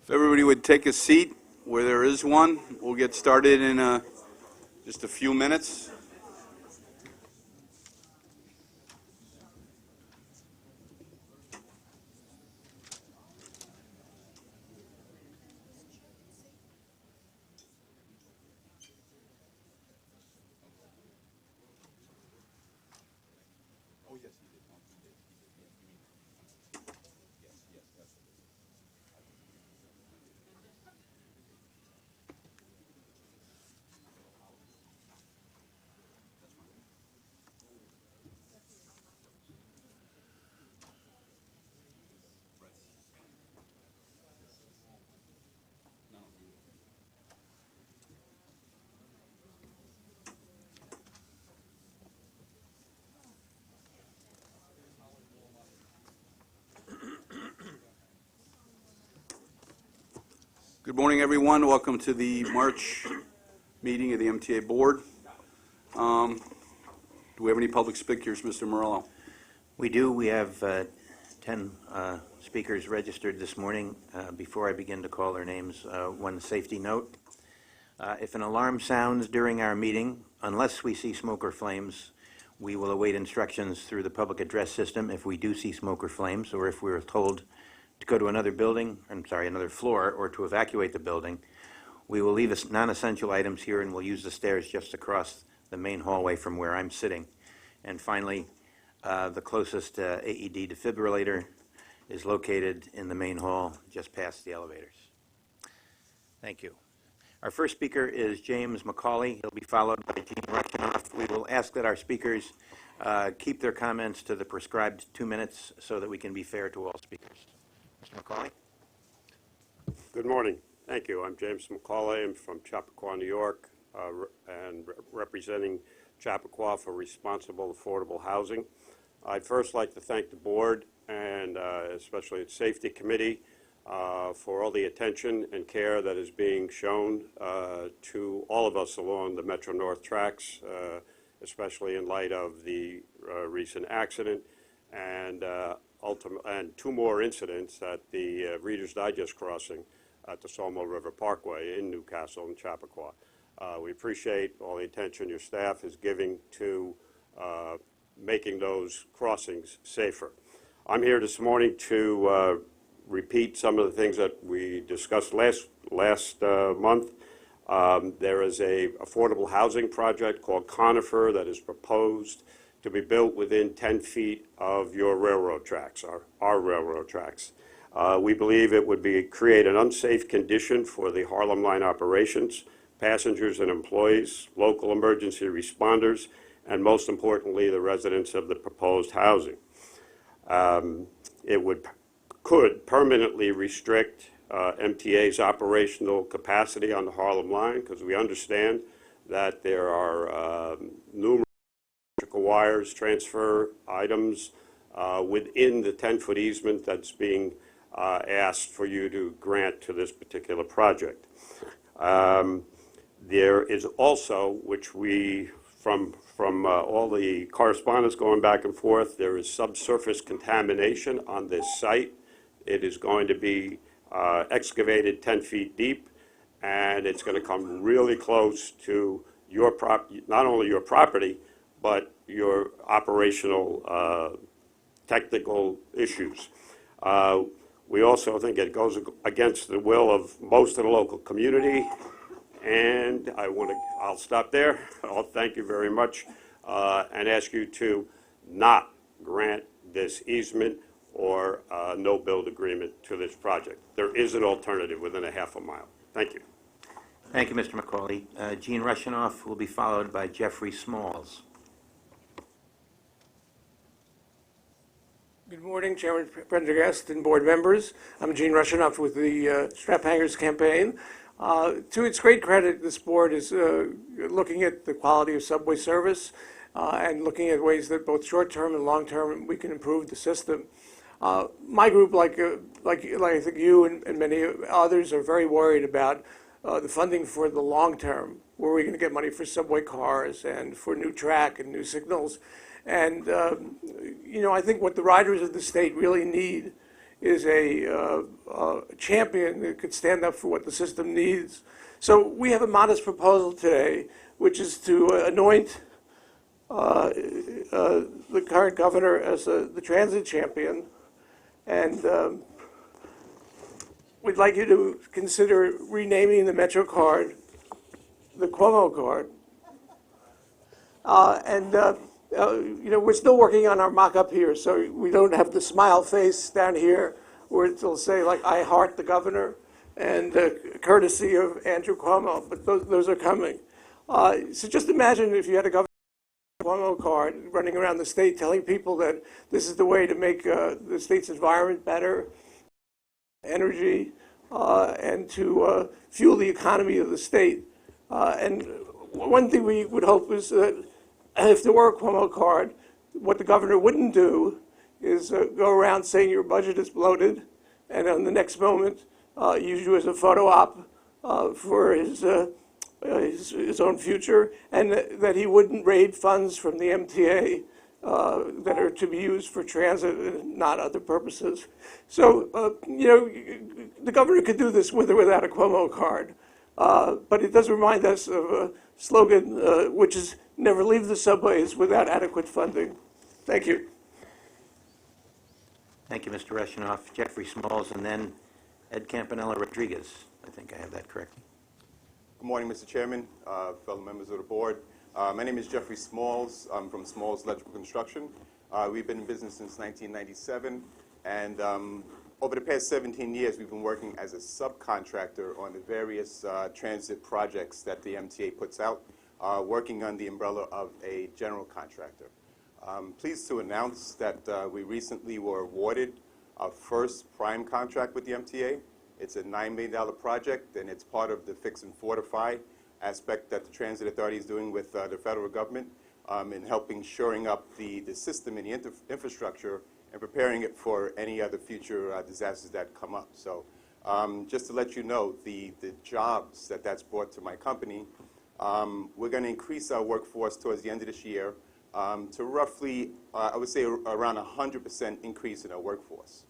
If everybody would take a seat where there is one, we'll get started in just a few minutes. Good morning, everyone. Welcome to the March meeting of the MTA Board. Do we have any public speakers, Mr. Morello? We do. We have 10 speakers registered this morning. Before I begin to call their names, one safety note. If an alarm sounds during our meeting, unless we see smoke or flames, we will await instructions through the public address system if we do see smoke or flames, or if we're told to go to another floor, or to evacuate the building. We will leave non-essential items here, and we'll use the stairs just across the main hallway from where I'm sitting. And finally, the closest AED defibrillator is located in the main hall, just past the elevators. Thank you. Our first speaker is James McCauley. He'll be followed by Gene Rushinoff. We will ask that our speakers keep their comments to the prescribed 2 minutes so that we can be fair to all speakers. Mr. McCauley. Good morning. Thank you. I'm James McCauley. I'm from Chappaqua, New York, and representing Chappaqua for responsible, affordable housing. I'd first like to thank the board and especially its safety committee for all the attention and care that is being shown to all of us along the Metro North tracks, especially in light of the recent accident and two more incidents at the Reader's Digest crossing at the Sawmill River Parkway in Newcastle and Chappaqua. We appreciate all the attention your staff is giving to making those crossings safer. I'm here this morning to repeat some of the things that we discussed last month. There is a affordable housing project called Conifer that is proposed to be built within 10 feet of your railroad tracks, our railroad tracks. We believe it would create an unsafe condition for the Harlem Line operations, passengers and employees, local emergency responders, and most importantly, the residents of the proposed housing. It could permanently restrict MTA's operational capacity on the Harlem Line, because we understand that there are numerous wires, transfer items within the 10-foot easement that's being asked for you to grant to this particular project. There is also, which we, from all the correspondence going back and forth, there is subsurface contamination on this site. It is going to be excavated 10 feet deep, and it's going to come really close to your not only your property, but your operational technical issues. We also think it goes against the will of most of the local community, and I'll stop there. I'll thank you very much and ask you to not grant this easement or no build agreement to this project. There is an alternative within a half a mile. Thank you. Thank you, Mr. McCauley. Gene Rushinoff will be followed by Jeffrey Smalls. Good morning, Chairman Prendergast and board members. I'm Gene Rushinoff with the Strap Hangers campaign. To its great credit, this board is looking at the quality of subway service and looking at ways that both short-term and long-term we can improve the system. My group, like I think you and many others, are very worried about the funding for the long-term. Where are we going to get money for subway cars and for new track and new signals? And, I think what the riders of the state really need is a champion that could stand up for what the system needs. So we have a modest proposal today, which is to anoint the current governor as the transit champion. And we'd like you to consider renaming the Metro card the Cuomo card. We're still working on our mock-up here, so we don't have the smile face down here where it'll say, like, I heart the governor, and courtesy of Andrew Cuomo, but those are coming. So just imagine if you had a governor Cuomo card running around the state telling people that this is the way to make the state's environment better, energy, and to fuel the economy of the state. And one thing we would hope is that if there were a Cuomo card, what the governor wouldn't do is go around saying your budget is bloated, and on the next moment use you as a photo op for his own future, and that he wouldn't raid funds from the MTA that are to be used for transit and not other purposes. So, the governor could do this with or without a Cuomo card. But it does remind us of a slogan, which is never leave the subways without adequate funding. Thank you. Thank you, Mr. Rushinoff. Jeffrey Smalls, and then Ed Campanella Rodriguez. I think I have that correct. Good morning, Mr. Chairman, fellow members of the board. My name is Jeffrey Smalls. I'm from Smalls Electrical Construction. We've been in business since 1997, and over the past 17 years, we've been working as a subcontractor on the various transit projects that the MTA puts out, working on the umbrella of a general contractor. Pleased to announce that we recently were awarded our first prime contract with the MTA. It's a $9 million project, and it's part of the Fix and Fortify aspect that the Transit Authority is doing with the federal government in helping shoring up the system and the infrastructure and preparing it for any other future disasters that come up. So just to let you know, the jobs that's brought to my company, we're going to increase our workforce towards the end of this year to roughly, I would say, around 100% increase in our workforce.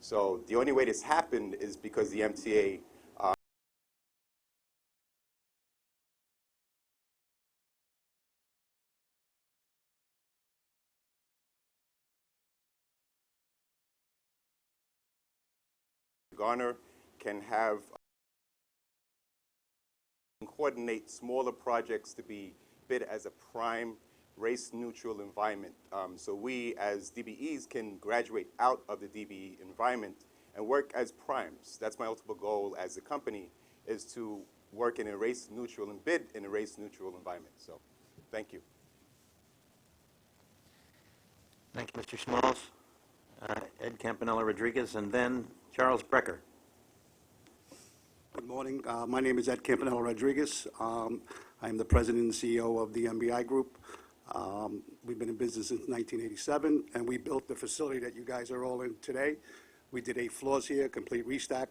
So the only way this happened is because the MTA Garner can have coordinate smaller projects to be bid as a prime race-neutral environment. So we, as DBEs, can graduate out of the DBE environment and work as primes. That's my ultimate goal as a company, is to work in a race-neutral and bid in a race-neutral environment. So thank you. Thank you, Mr. Smalls. Ed Campanella Rodriguez, and then Charles Brecker. Good morning. My name is Ed Campanella Rodriguez. I am the president and CEO of the MBI Group. We've been in business since 1987, and we built the facility that you guys are all in today. We did 8 floors here, complete restack.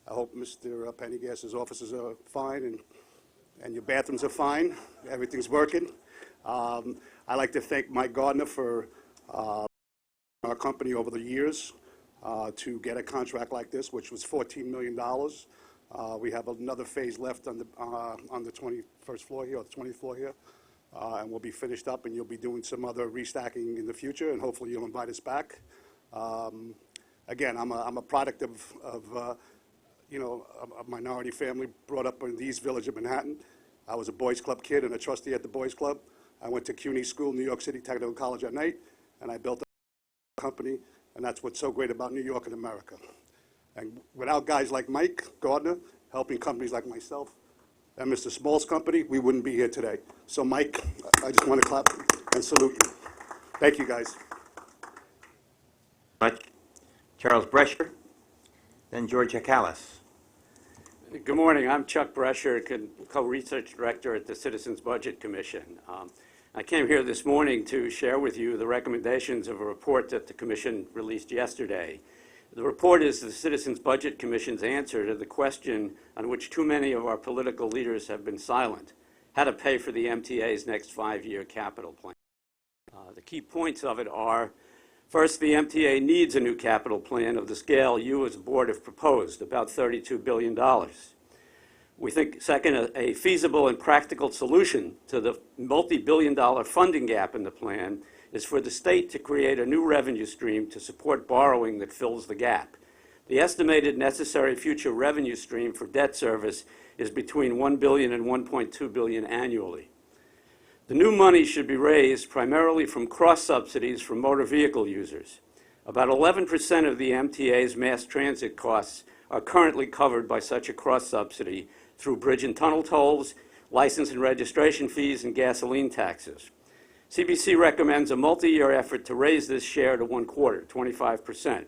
I hope Mr. Pendergast's offices are fine and your bathrooms are fine. Everything's working. I'd like to thank Mike Gardner for our company over the years to get a contract like this, which was $14 million. We have another phase left on the 21st floor here, or the 20th floor here, and we'll be finished up, and you'll be doing some other restacking in the future, and hopefully you'll invite us back. Again, I'm a product of a minority family brought up in the East Village of Manhattan. I was a Boys Club kid and a trustee at the Boys Club. I went to CUNY School, New York City Technical College at night, and I built a company, and that's what's so great about New York and America. And without guys like Mike Gardner helping companies like myself and Mr. Small's company, we wouldn't be here today. So Mike, I just want to clap and salute you. Thank you, guys. Much. Charles Brecher, then George Hakalis. Good morning. I'm Chuck Brescher, co-research director at the Citizens Budget Commission. I came here this morning to share with you the recommendations of a report that the Commission released yesterday. The report is the Citizens Budget Commission's answer to the question on which too many of our political leaders have been silent: how to pay for the MTA's next 5-year capital plan. The key points of it are First, the MTA needs a new capital plan of the scale you as a board have proposed, about $32 billion. We think, second, a feasible and practical solution to the multi-billion-dollar funding gap in the plan is for the state to create a new revenue stream to support borrowing that fills the gap. The estimated necessary future revenue stream for debt service is between $1 billion and $1.2 billion annually. The new money should be raised primarily from cross-subsidies for motor vehicle users. About 11% of the MTA's mass transit costs are currently covered by such a cross-subsidy through bridge and tunnel tolls, license and registration fees, and gasoline taxes. CBC recommends a multi-year effort to raise this share to 1/4, 25%.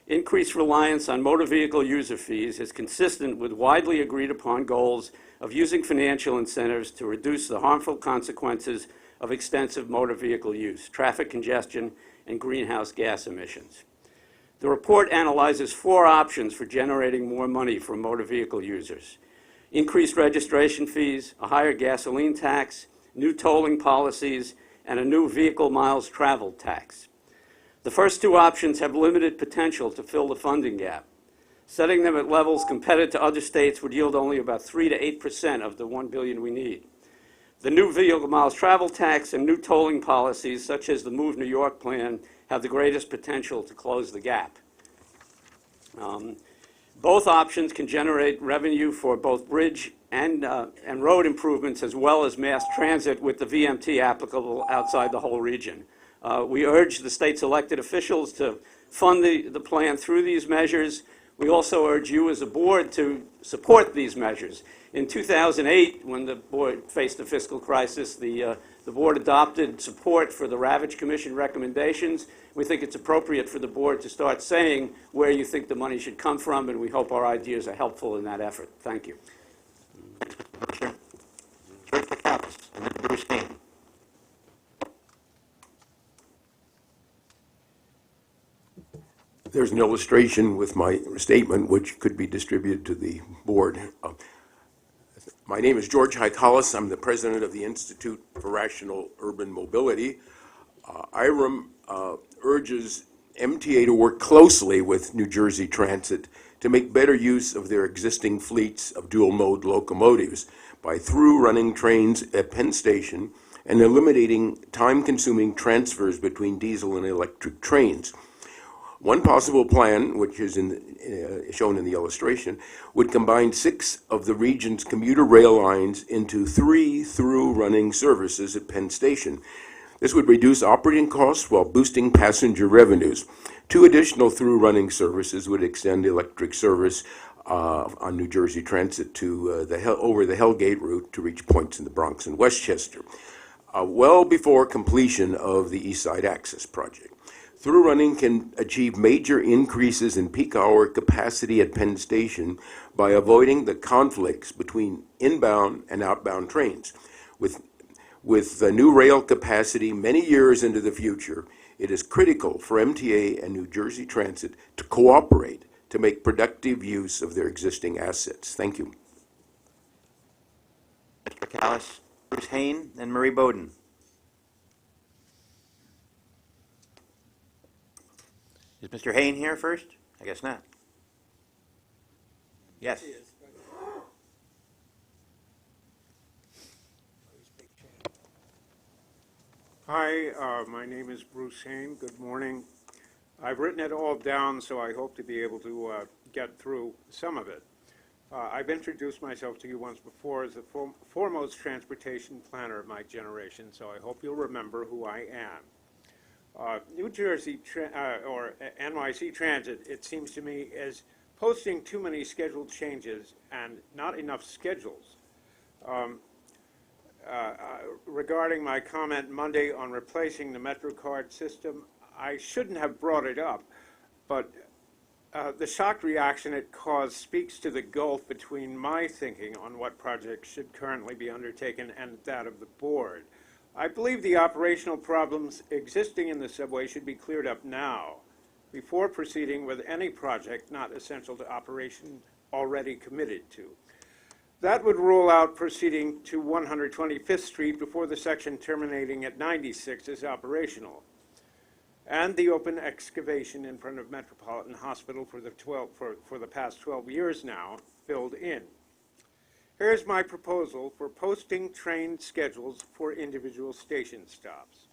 Increased reliance on motor vehicle user fees is consistent with widely agreed upon goals of using financial incentives to reduce the harmful consequences of extensive motor vehicle use, traffic congestion, and greenhouse gas emissions. The report analyzes 4 options for generating more money from motor vehicle users: increased registration fees, a higher gasoline tax, new tolling policies, and a new vehicle miles traveled tax. The first 2 options have limited potential to fill the funding gap. Setting them at levels compared to other states would yield only about 3 to 8% of the $1 billion we need. The new vehicle miles travel tax and new tolling policies, such as the Move New York plan, have the greatest potential to close the gap. Both options can generate revenue for both bridge and road improvements, as well as mass transit, with the VMT applicable outside the whole region. We urge the state's elected officials to fund the plan through these measures. We also urge you as a board to support these measures. In 2008, when the board faced a fiscal crisis, the board adopted support for the Ravitch Commission recommendations. We think it's appropriate for the board to start saying where you think the money should come from, and we hope our ideas are helpful in that effort. Thank you. Sure. George Picallis, and then Bruce Hain. There's an illustration with my statement, which could be distributed to the board. My name is George Haikalis. I'm the president of the Institute for Rational Urban Mobility. IRM urges MTA to work closely with New Jersey Transit to make better use of their existing fleets of dual-mode locomotives by through-running trains at Penn Station and eliminating time-consuming transfers between diesel and electric trains. One possible plan, which is shown in the illustration, would combine 6 of the region's commuter rail lines into 3 through-running services at Penn Station. This would reduce operating costs while boosting passenger revenues. 2 additional through-running services would extend electric service on New Jersey Transit to over the Hellgate route to reach points in the Bronx and Westchester, well before completion of the East Side Access Project. Through-running can achieve major increases in peak hour capacity at Penn Station by avoiding the conflicts between inbound and outbound trains. With the new rail capacity many years into the future, it is critical for MTA and New Jersey Transit to cooperate to make productive use of their existing assets. Thank you. Mr. Callis, Bruce Hain, and Marie Bowden. Is Mr. Hain here first? I guess not. Yes. Hi, my name is Bruce Hain. Good morning. I've written it all down, so I hope to be able to get through some of it. I've introduced myself to you once before as the foremost transportation planner of my generation, so I hope you'll remember who I am. New Jersey or NYC Transit, it seems to me, is posting too many scheduled changes and not enough schedules. Regarding my comment Monday on replacing the MetroCard system, I shouldn't have brought it up, but the shock reaction it caused speaks to the gulf between my thinking on what projects should currently be undertaken and that of the board. I believe the operational problems existing in the subway should be cleared up now, before proceeding with any project not essential to operation already committed to. That would rule out proceeding to 125th Street before the section terminating at 96 is operational. and the open excavation in front of Metropolitan Hospital for the past 12 years now filled in. Here's my proposal for posting train schedules for individual station stops.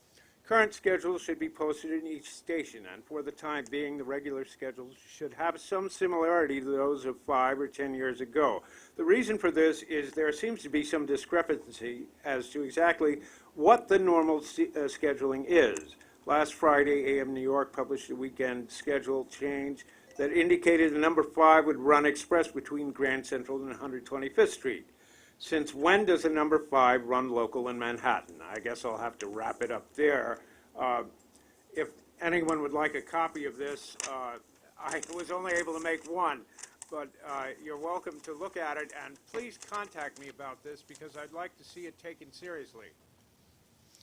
Current schedules should be posted in each station, and for the time being, the regular schedules should have some similarity to those of 5 or 10 years ago. The reason for this is there seems to be some discrepancy as to exactly what the normal scheduling is. Last Friday, AM New York published a weekend schedule change that indicated the number 5 would run express between Grand Central and 125th Street. Since when does the number 5 run local in Manhattan? I guess I'll have to wrap it up there. If anyone would like a copy of this, I was only able to make one, but you're welcome to look at it, and please contact me about this because I'd like to see it taken seriously.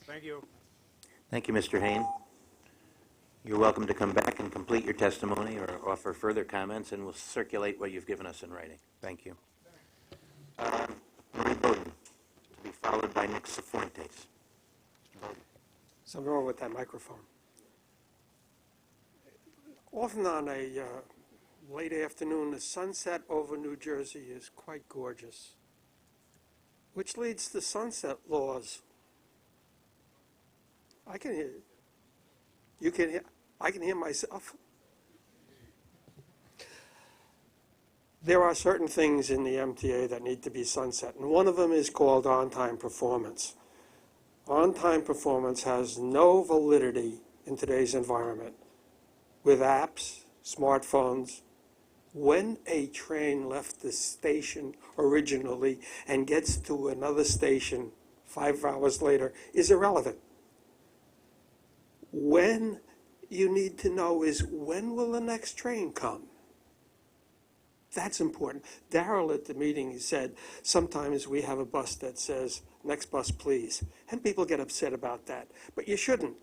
Thank you. Thank you, Mr. Hain. You're welcome to come back and complete your testimony or offer further comments, and we'll circulate what you've given us in writing. Thank you. Marie Bowden, to be followed by Nick Cifuentes. Something wrong with that microphone. Often on a late afternoon, the sunset over New Jersey is quite gorgeous, which leads to sunset laws. I can hear you. You can hear. I can hear myself. There are certain things in the MTA that need to be sunset, and one of them is called on-time performance. On-time performance has no validity in today's environment. With apps, smartphones, when a train left the station originally and gets to another station 5 hours later is irrelevant. When you need to know is when will the next train come? That's important. Darrell at the meeting said, sometimes we have a bus that says, next bus please. And people get upset about that. But you shouldn't,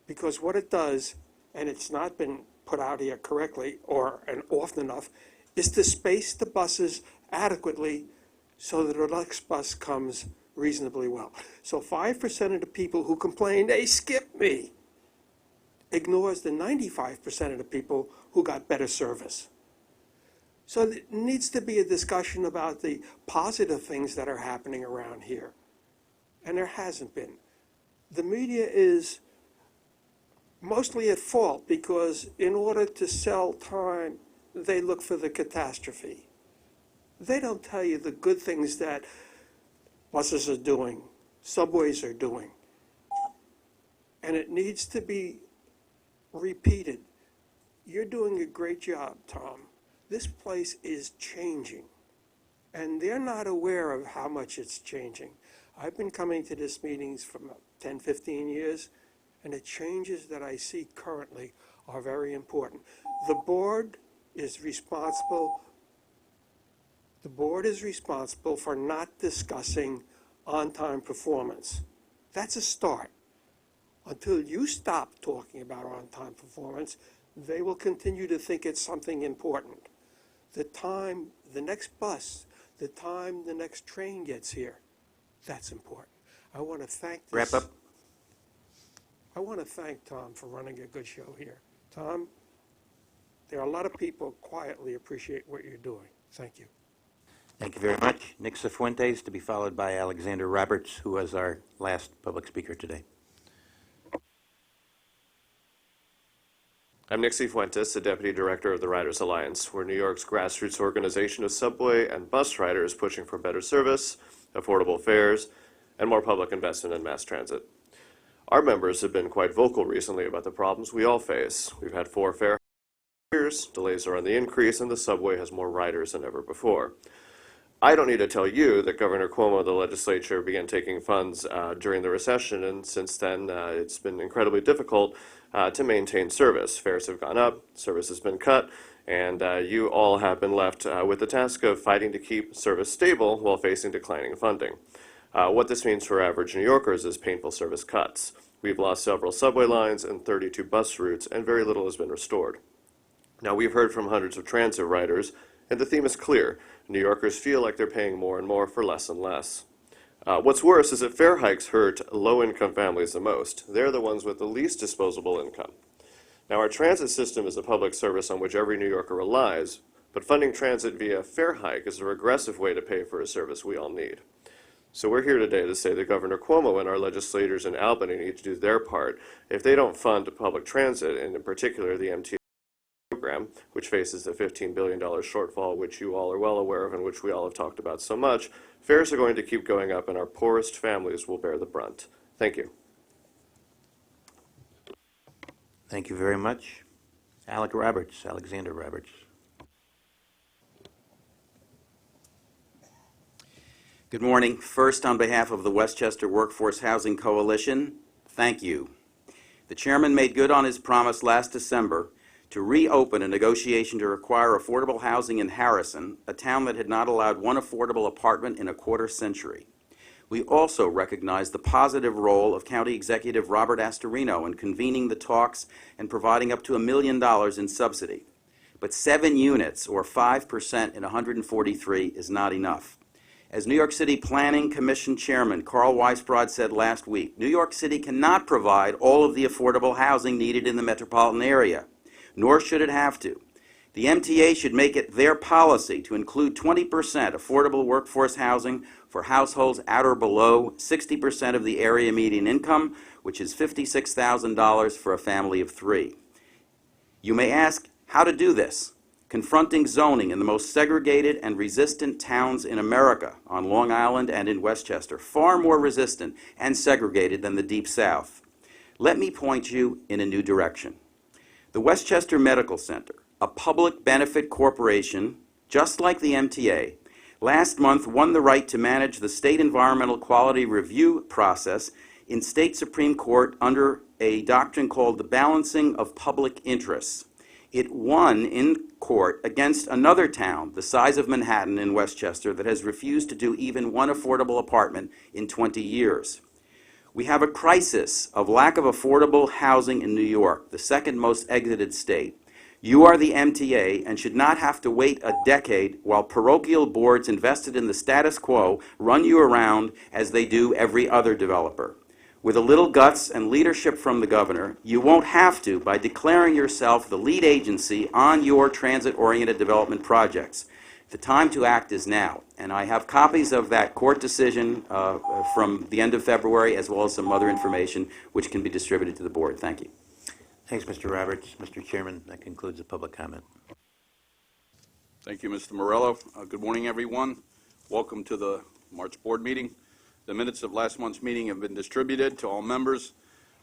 because what it does, and it's not been put out here correctly or often enough, is to space the buses adequately so that the next bus comes reasonably well. So 5% of the people who complain, they skipped me, ignores the 95% of the people who got better service. So there needs to be a discussion about the positive things that are happening around here. And there hasn't been. The media is mostly at fault because in order to sell time, they look for the catastrophe. They don't tell you the good things that buses are doing, subways are doing. And it needs to be repeated. You're doing a great job, Tom. This place is changing, and they're not aware of how much it's changing. I've been coming to these meetings for 10, 15 years, and the changes that I see currently are very important. The board is responsible. The board is responsible for not discussing on-time performance. That's a start. Until you stop talking about on-time performance, they will continue to think it's something important. The time the next bus, the time the next train gets here, that's important. I want to thank this. Wrap up. I want to thank Tom for running a good show here. Tom, there are a lot of people quietly appreciate what you're doing. Thank you. Thank you very much. Nick Cifuentes, to be followed by Alexander Roberts, who was our last public speaker today. I'm Nick Cifuentes, the Deputy Director of the Riders Alliance. We're New York's grassroots organization of subway and bus riders pushing for better service, affordable fares, and more public investment in mass transit. Our members have been quite vocal recently about the problems we all face. We've had 4 fare years, delays are on the increase, and the subway has more riders than ever before. I don't need to tell you that Governor Cuomo, the legislature, began taking funds during the recession, and since then it's been incredibly difficult to maintain service. Fares have gone up, service has been cut, and you all have been left with the task of fighting to keep service stable while facing declining funding. What this means for average New Yorkers is painful service cuts. We've lost several subway lines and 32 bus routes, and very little has been restored. Now, we've heard from hundreds of transit riders, and the theme is clear. New Yorkers feel like they're paying more and more for less and less. What's worse is that fare hikes hurt low-income families the most. They're the ones with the least disposable income. Now, our transit system is a public service on which every New Yorker relies, but funding transit via fare hike is a regressive way to pay for a service we all need. So we're here today to say that Governor Cuomo and our legislators in Albany need to do their part if they don't fund public transit, and in particular the MTA program, which faces a $15 billion shortfall, which you all are well aware of and which we all have talked about so much. Fares are going to keep going up and our poorest families will bear the brunt. Thank you. Thank you very much. Alexander Roberts. Good morning. First, on behalf of the Westchester Workforce Housing Coalition, thank you. The chairman made good on his promise last December to reopen a negotiation to require affordable housing in Harrison, a town that had not allowed one affordable apartment in a quarter century. We also recognize the positive role of County Executive Robert Astorino in convening the talks and providing up to $1 million in subsidy. But 7 units, or 5% in 143, is not enough. As New York City Planning Commission Chairman Carl Weisbrod said last week, New York City cannot provide all of the affordable housing needed in the metropolitan area, nor should it have to. The MTA should make it their policy to include 20% affordable workforce housing for households at or below 60% of the area median income, which is $56,000 for a family of 3. You may ask how to do this. Confronting zoning in the most segregated and resistant towns in America, on Long Island and in Westchester, far more resistant and segregated than the Deep South. Let me point you in a new direction. The Westchester Medical Center, a public benefit corporation, just like the MTA, last month won the right to manage the state environmental quality review process in state Supreme Court under a doctrine called the balancing of public interests. It won in court against another town the size of Manhattan in Westchester that has refused to do even one affordable apartment in 20 years. We have a crisis of lack of affordable housing in New York, the second most exited state. You are the MTA and should not have to wait a decade while parochial boards invested in the status quo run you around as they do every other developer. With a little guts and leadership from the governor, you won't have to by declaring yourself the lead agency on your transit-oriented development projects. The time to act is now, and I have copies of that court decision from the end of February, as well as some other information which can be distributed to the board. Thank you. Thanks, Mr. Roberts. Mr. Chairman, that concludes the public comment. Thank you, Mr. Morello. Good morning, everyone. Welcome to the March board meeting. The minutes of last month's meeting have been distributed to all members.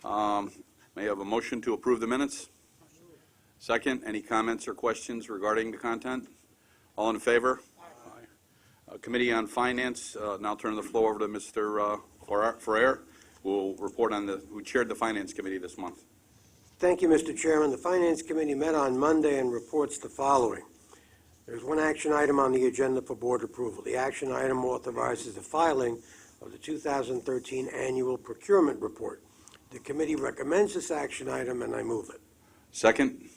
May I have a motion to approve the minutes? Second, any comments or questions regarding the content? All in favor? Aye. Committee on Finance, now turn the floor over to Mr. Ferrer, who will report on who chaired the Finance Committee this month. Thank you, Mr. Chairman. The Finance Committee met on Monday and reports the following. There's one action item on the agenda for board approval. The action item authorizes the filing of the 2013 Annual Procurement Report. The committee recommends this action item, and I move it. Second,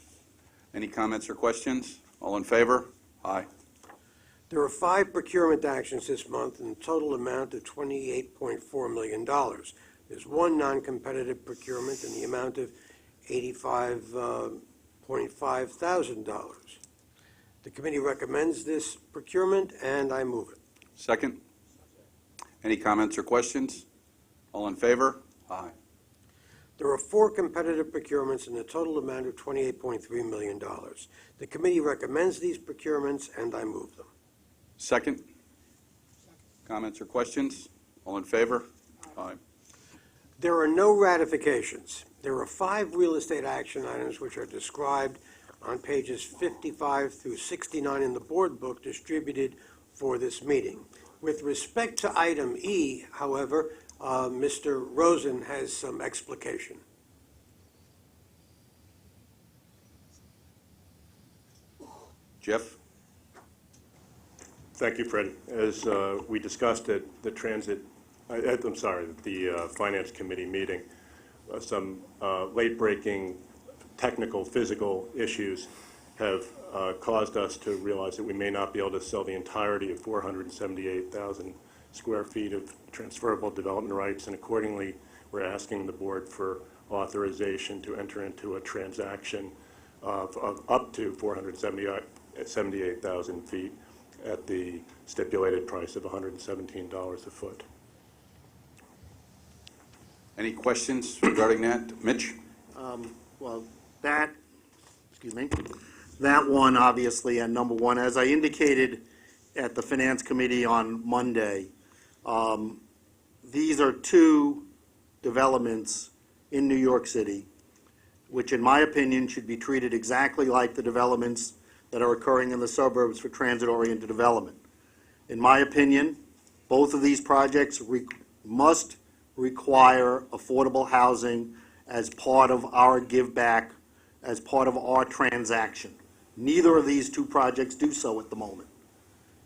any comments or questions? All in favor? Aye. There are 5 procurement actions this month in a total amount of $28.4 million. There's one non-competitive procurement in the amount of $85.5 thousand. The committee recommends this procurement, and I move it. Second, any comments or questions? All in favor? Aye. There are 4 competitive procurements in a total amount of $28.3 million. The committee recommends these procurements, and I move them. Second, comments or questions? All in favor? Aye. There are no ratifications. There are 5 real estate action items which are described on pages 55 through 69 in the board book distributed for this meeting. With respect to item E, however, Mr. Rosen has some explication. Jeff? Thank you, Fred. As we discussed at the Finance Committee meeting, some late-breaking technical, physical issues have caused us to realize that we may not be able to sell the entirety of 478,000 square feet of transferable development rights, and accordingly, we're asking the board for authorization to enter into a transaction of up to 478,000 feet at the stipulated price of $117 a foot. Any questions regarding that? Mitch? Well, that one, obviously, and number one, as I indicated at the Finance Committee on Monday, these are two developments in New York City, which in my opinion should be treated exactly like the developments that are occurring in the suburbs for transit-oriented development. In my opinion, both of these projects must require affordable housing as part of our give back, as part of our transaction. Neither of these two projects do so at the moment.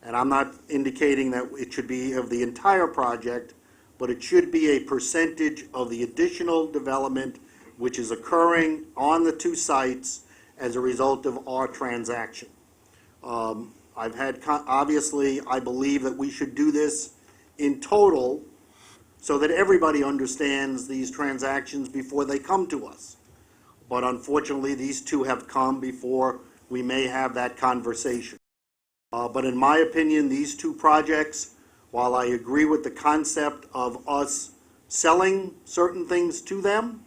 And I'm not indicating that it should be of the entire project, but it should be a percentage of the additional development which is occurring on the two sites as a result of our transaction. Obviously, I believe that we should do this in total so that everybody understands these transactions before they come to us. But unfortunately, these two have come before we may have that conversation. But in my opinion, these two projects, while I agree with the concept of us selling certain things to them,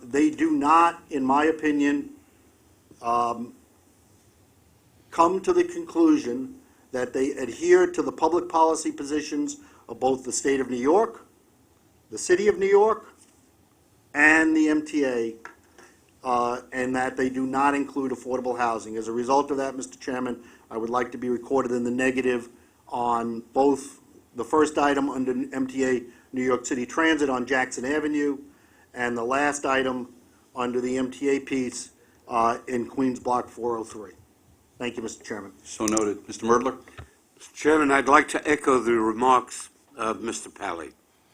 they do not, in my opinion, come to the conclusion that they adhere to the public policy positions of both the state of New York, the city of New York, and the MTA, and that they do not include affordable housing. As a result of that, Mr. Chairman, I would like to be recorded in the negative on both the first item under MTA New York City Transit on Jackson Avenue and the last item under the MTA piece in Queens Block 403. Thank you, Mr. Chairman. So noted. Mr. Murdler? Mr. Chairman, I'd like to echo the remarks of Mr. Pally.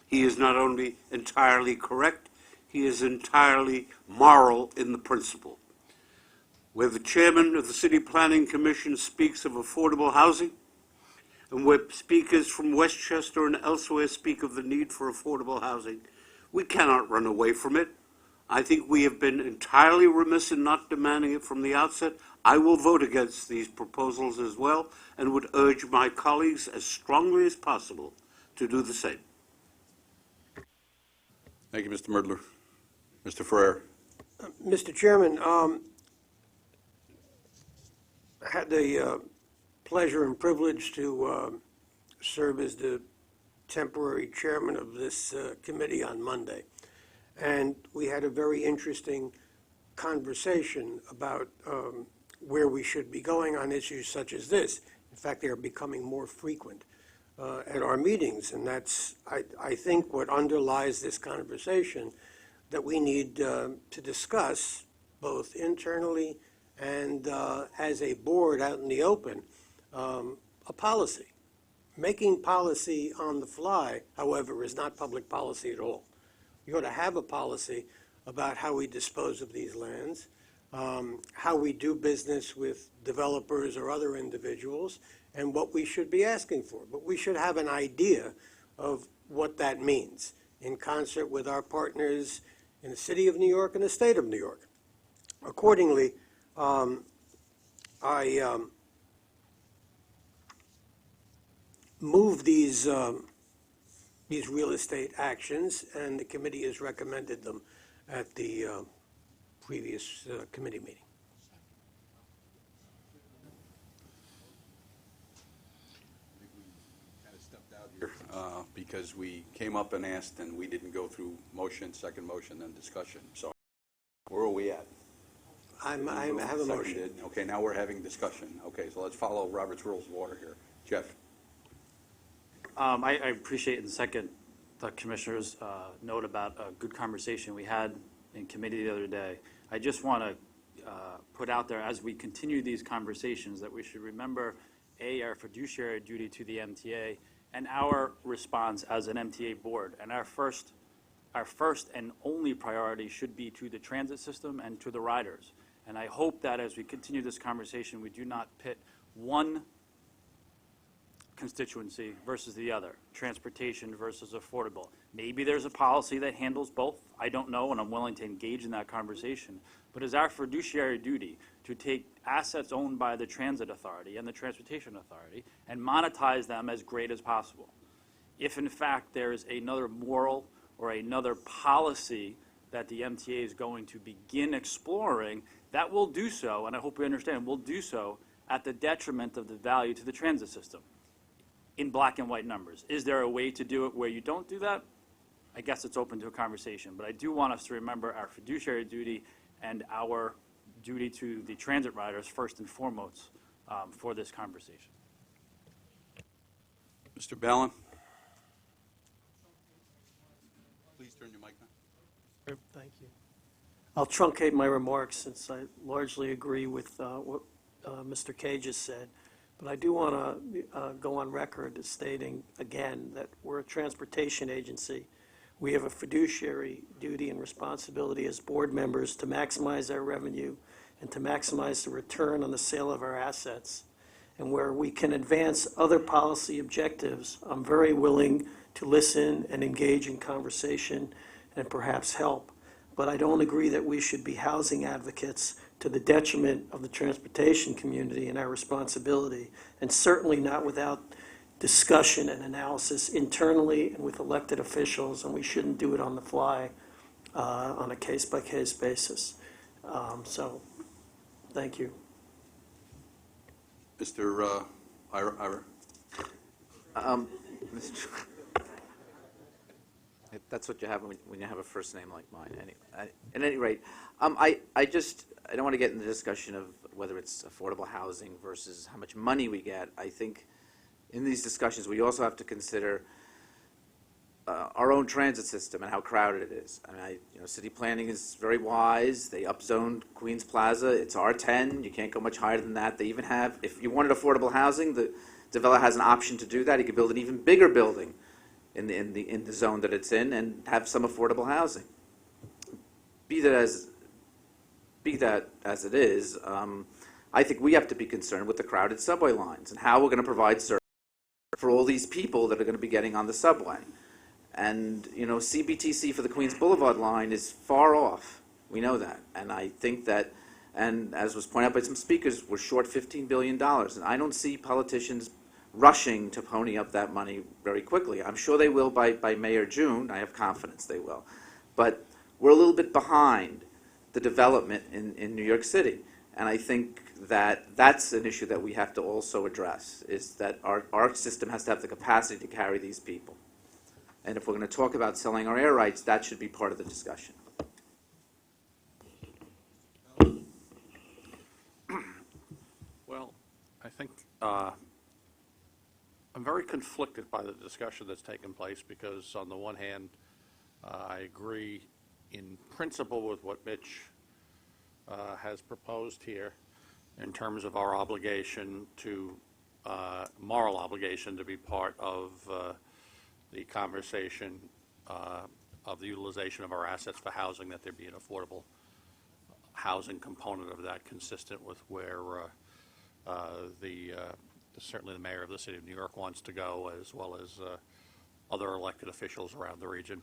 He is not only entirely correct, he is entirely moral in the principle. Where the chairman of the City Planning Commission speaks of affordable housing, and where speakers from Westchester and elsewhere speak of the need for affordable housing, we cannot run away from it. I think we have been entirely remiss in not demanding it from the outset. I will vote against these proposals as well and would urge my colleagues as strongly as possible to do the same. Thank you, Mr. Murdler. Mr. Ferrer? Mr. Chairman, I had the pleasure and privilege to serve as the temporary chairman of this committee on Monday. And we had a very interesting conversation about where we should be going on issues such as this. In fact, they are becoming more frequent at our meetings, and that's, I think, what underlies this conversation that we need to discuss both internally and as a board out in the open, a policy. Making policy on the fly, however, is not public policy at all. You ought to have a policy about how we dispose of these lands, how we do business with developers or other individuals, and what we should be asking for. But we should have an idea of what that means in concert with our partners in the city of New York and the state of New York. Accordingly, I move these real estate actions, and the committee has recommended them at the previous committee meeting. Because we came up and asked and we didn't go through motion, second motion, then discussion. So where are we at? I have a motion. Seconded. Okay, now we're having discussion. Okay, so let's follow Robert's Rules of Order here. Jeff? I appreciate the second the Commissioner's note about a good conversation we had in committee the other day. I just want to put out there as we continue these conversations that we should remember, A, our fiduciary duty to the MTA, and our response as an MTA board. And our first and only priority should be to the transit system and to the riders. And I hope that as we continue this conversation, we do not pit one constituency versus the other, transportation versus affordable. Maybe there's a policy that handles both. I don't know, and I'm willing to engage in that conversation. But it's our fiduciary duty to take assets owned by the Transit Authority and the Transportation Authority and monetize them as great as possible. If in fact there's another moral or another policy that the MTA is going to begin exploring, that will do so, and I hope we understand, will do so at the detriment of the value to the transit system in black and white numbers. Is there a way to do it where you don't do that? I guess it's open to a conversation, but I do want us to remember our fiduciary duty and our duty to the transit riders first and foremost for this conversation. Mr. Ballin? Please turn your mic on. Thank you. I'll truncate my remarks since I largely agree with what Mr. Kay just said. But I do want to go on record as stating again that we're a transportation agency. We have a fiduciary duty and responsibility as board members to maximize our revenue and to maximize the return on the sale of our assets. And where we can advance other policy objectives, I'm very willing to listen and engage in conversation and perhaps help. But I don't agree that we should be housing advocates to the detriment of the transportation community and our responsibility, and certainly not without discussion and analysis internally and with elected officials, and we shouldn't do it on the fly on a case-by-case basis. So, thank you. Mr. Ira? That's what you have when you have a first name like mine. Anyway, at any rate, I don't want to get into the discussion of whether it's affordable housing versus how much money we get. I think in these discussions we also have to consider our own transit system and how crowded it is. I mean, city planning is very wise. They upzoned Queens Plaza. It's R10. You can't go much higher than that. They even have, if you wanted affordable housing, the developer has an option to do that. He could build an even bigger building in the zone that it's in and have some affordable housing. Be that as it is, I think we have to be concerned with the crowded subway lines and how we're going to provide service for all these people that are going to be getting on the subway. And, CBTC for the Queens Boulevard line is far off. We know that. And I think that, and as was pointed out by some speakers, we're short $15 billion. And I don't see politicians rushing to pony up that money very quickly. I'm sure they will by May or June. I have confidence they will. But we're a little bit behind the development in New York City. And I think that that's an issue that we have to also address, is that our system has to have the capacity to carry these people. And if we're going to talk about selling our air rights, that should be part of the discussion. Well, I think I'm very conflicted by the discussion that's taken place because, on the one hand, I agree in principle with what Mitch has proposed here in terms of our obligation to, moral obligation to be part of the conversation of the utilization of our assets for housing, that there be an affordable housing component of that consistent with where certainly the mayor of the city of New York wants to go, as well as other elected officials around the region.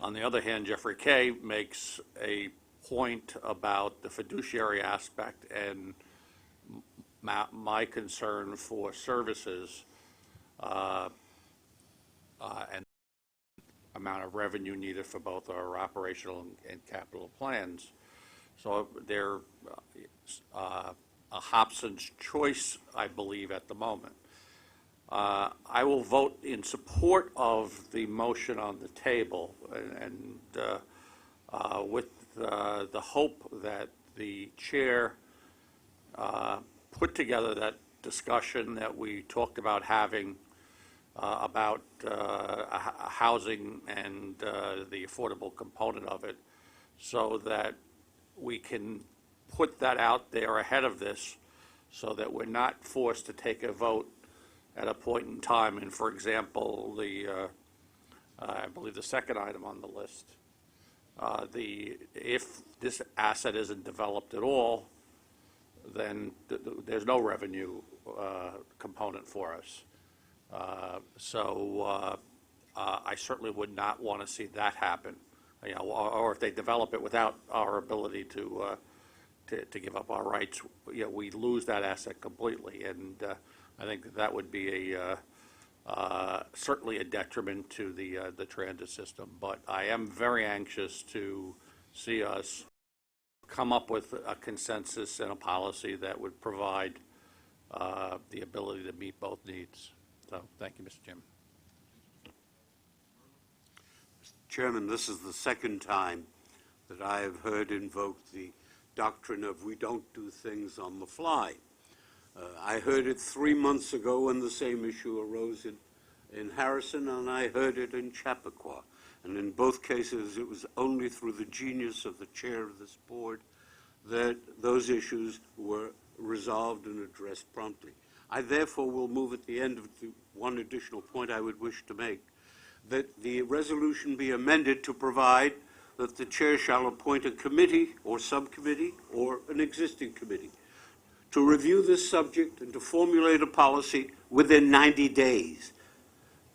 On the other hand, Jeffrey Kay makes a point about the fiduciary aspect and my concern for services and amount of revenue needed for both our operational and capital plans. So they're a Hobson's choice, I believe, at the moment. I will vote in support of the motion on the table, and with the hope that the chair put together that discussion that we talked about having about housing and the affordable component of it, so that we can put that out there ahead of this, so that we're not forced to take a vote at a point in time. And for example, I believe the second item on the list, if this asset isn't developed at all, then there's no revenue component for us. I certainly would not want to see that happen, or if they develop it without our ability to give up our rights, we lose that asset completely. And I think that would be certainly a detriment to the transit system. But I am very anxious to see us come up with a consensus and a policy that would provide the ability to meet both needs. So, thank you, Mr. Chairman. Chairman, this is the second time that I have heard invoked the doctrine of we don't do things on the fly. I heard it 3 months ago when the same issue arose in Harrison, and I heard it in Chappaqua. And in both cases, it was only through the genius of the chair of this board that those issues were resolved and addressed promptly. I therefore will move at the end of the one additional point I would wish to make, that the resolution be amended to provide that the chair shall appoint a committee or subcommittee or an existing committee to review this subject and to formulate a policy within 90 days.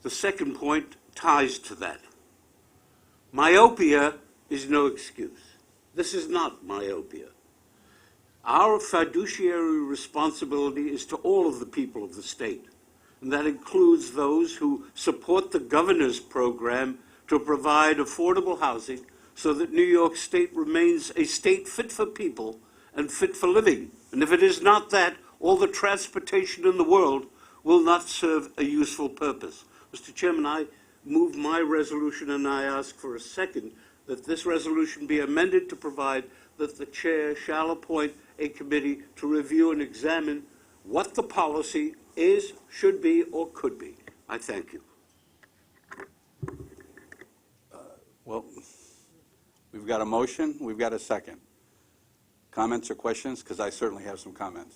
The second point ties to that. Myopia is no excuse. This is not myopia. Our fiduciary responsibility is to all of the people of the state, and that includes those who support the governor's program to provide affordable housing so that New York State remains a state fit for people and fit for living. And if it is not that, all the transportation in the world will not serve a useful purpose. Mr. Chairman, I move my resolution, and I ask for a second that this resolution be amended to provide that the chair shall appoint a committee to review and examine what the policy is, should be, or could be. I thank you. Well, we've got a motion, we've got a second. Comments or questions? Because I certainly have some comments.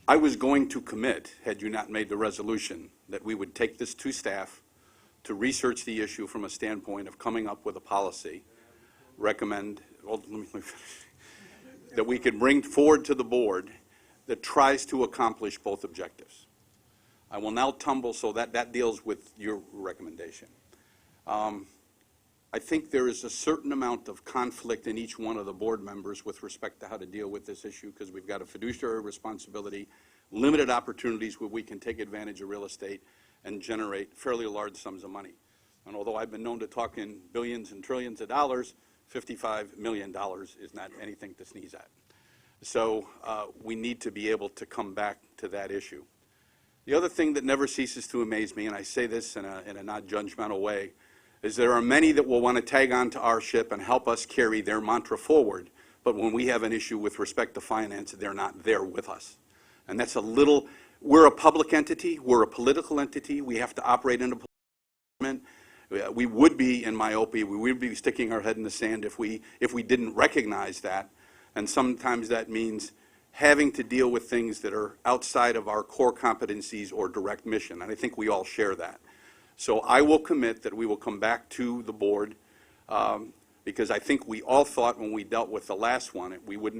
I was going to commit, had you not made the resolution, that we would take this to staff to research the issue from a standpoint of coming up with a policy, recommend, well, let me finish, that we could bring forward to the board that tries to accomplish both objectives. I will now tumble so that deals with your recommendation. I think there is a certain amount of conflict in each one of the board members with respect to how to deal with this issue, because we've got a fiduciary responsibility, limited opportunities where we can take advantage of real estate and generate fairly large sums of money. And although I've been known to talk in billions and trillions of dollars, $55 million is not anything to sneeze at. So we need to be able to come back to that issue. The other thing that never ceases to amaze me, and I say this in a not judgmental way, is there are many that will want to tag on to our ship and help us carry their mantra forward, but when we have an issue with respect to finance, they're not there with us. And that's a little, we're a public entity, we're a political entity, we have to operate in a political environment. We would be in myopia, we would be sticking our head in the sand if we didn't recognize that, and sometimes that means having to deal with things that are outside of our core competencies or direct mission, and I think we all share that. So I will commit that we will come back to the board, because I think we all thought when we dealt with the last one, we would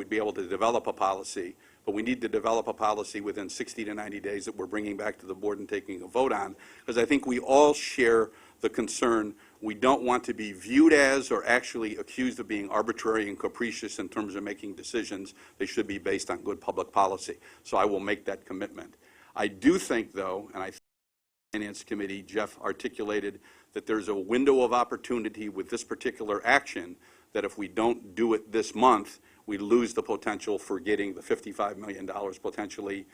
be able to develop a policy, but we need to develop a policy within 60 to 90 days that we're bringing back to the board and taking a vote on, because I think we all share the concern. We don't want to be viewed as or actually accused of being arbitrary and capricious in terms of making decisions. They should be based on good public policy. So I will make that commitment. I do think, though, and I think the Finance Committee, Jeff articulated that there's a window of opportunity with this particular action that if we don't do it this month, we lose the potential for getting the $55 million potentially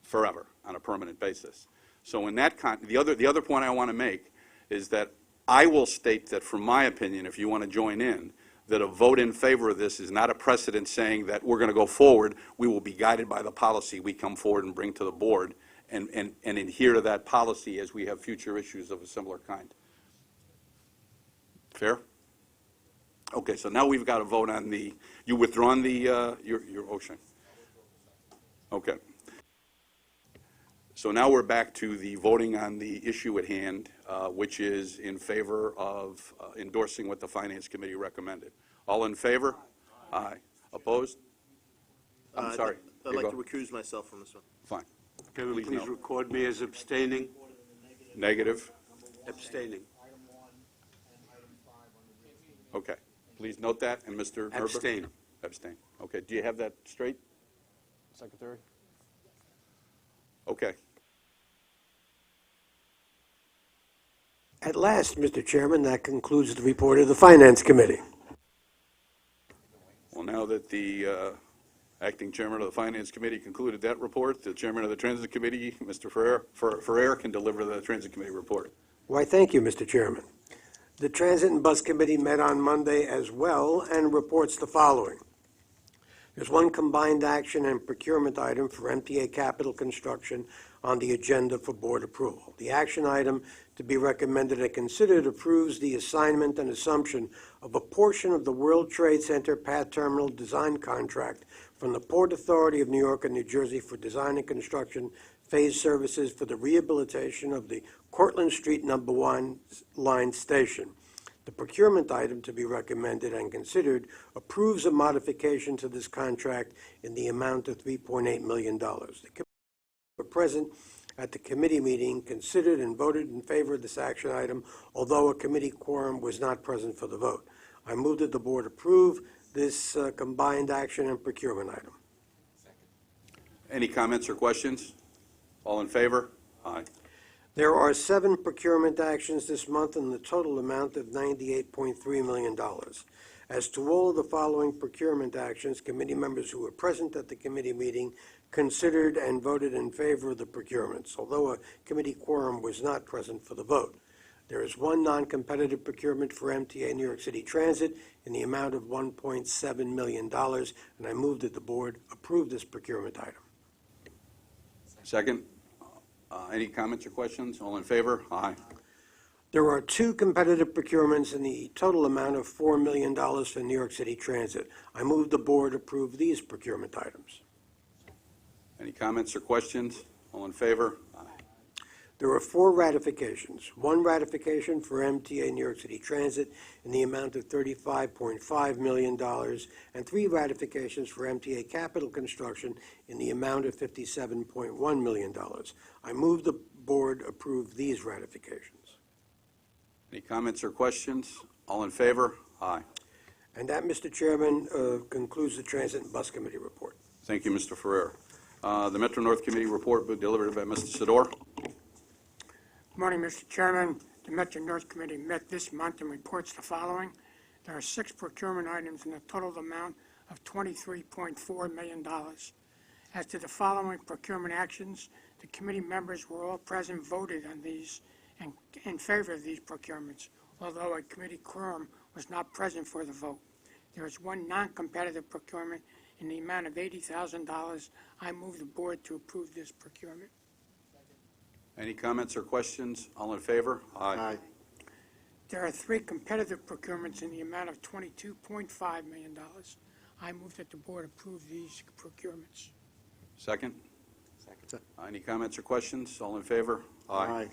forever on a permanent basis. So in that the other point I want to make is that I will state that, from my opinion, if you want to join in, that a vote in favor of this is not a precedent saying that we're going to go forward. We will be guided by the policy we come forward and bring to the board and adhere to that policy as we have future issues of a similar kind. Fair? Okay, so now we've got to vote on the, you withdrawn the, your motion? Okay. So now we're back to the voting on the issue at hand, which is in favor of endorsing what the Finance Committee recommended. All in favor? Aye. Opposed? I'm sorry. I'd like to recuse myself from this one. Fine. Chairman, Please please note. record me as abstaining. Negative. Abstaining. Okay. Please note that. And Mr. Nerber? Abstain. Abstain. Okay. Do you have that straight, Secretary? Okay. At last, Mr. Chairman, that concludes the report of the Finance Committee. Well, now that the acting chairman of the Finance Committee concluded that report, the chairman of the Transit Committee, Mr. Ferrer, can deliver the Transit Committee report. Why, thank you, Mr. Chairman. The Transit and Bus Committee met on Monday as well and reports the following. There's one combined action and procurement item for MTA Capital Construction on the agenda for board approval. The action item to be recommended and considered approves the assignment and assumption of a portion of the World Trade Center Pad Terminal design contract from the Port Authority of New York and New Jersey for design and construction phase services for the rehabilitation of the Cortlandt Street No. 1 line station. The procurement item to be recommended and considered approves a modification to this contract in the amount of $3.8 million. The committee were present at the committee meeting, considered and voted in favor of this action item, although a committee quorum was not present for the vote. I move that the board approve this combined action and procurement item. Any comments or questions? All in favor? Aye. There are 7 procurement actions this month in the total amount of $98.3 million. As to all of the following procurement actions, committee members who were present at the committee meeting considered and voted in favor of the procurements, although a committee quorum was not present for the vote. There is one non-competitive procurement for MTA New York City Transit in the amount of $1.7 million, and I move that the board approve this procurement item. Second. Any comments or questions? All in favor? Aye. There are 2 competitive procurements in the total amount of $4 million for New York City Transit. I move the board approve these procurement items. Any comments or questions? All in favor? Aye. There are 4 ratifications. 1 ratification for MTA New York City Transit in the amount of $35.5 million, and 3 ratifications for MTA Capital Construction in the amount of $57.1 million. I move the board approve these ratifications. Any comments or questions? All in favor? Aye. And that, Mr. Chairman, concludes the Transit and Bus Committee report. Thank you, Mr. Ferrer. The Metro North Committee report will be delivered by Mr. Sidor. Good morning, Mr. Chairman. The Metro North Committee met this month and reports the following. There are 6 procurement items in a total amount of $23.4 million. As to the following procurement actions, the committee members were all present, voted on these, and in favor of these procurements, although a committee quorum was not present for the vote. There is one non-competitive procurement in the amount of $80,000. I move the board to approve this procurement. Any comments or questions? All in favor? Aye. There are 3 competitive procurements in the amount of $22.5 million. I move that the board approve these procurements. Second? Second. Any comments or questions? All in favor? Aye.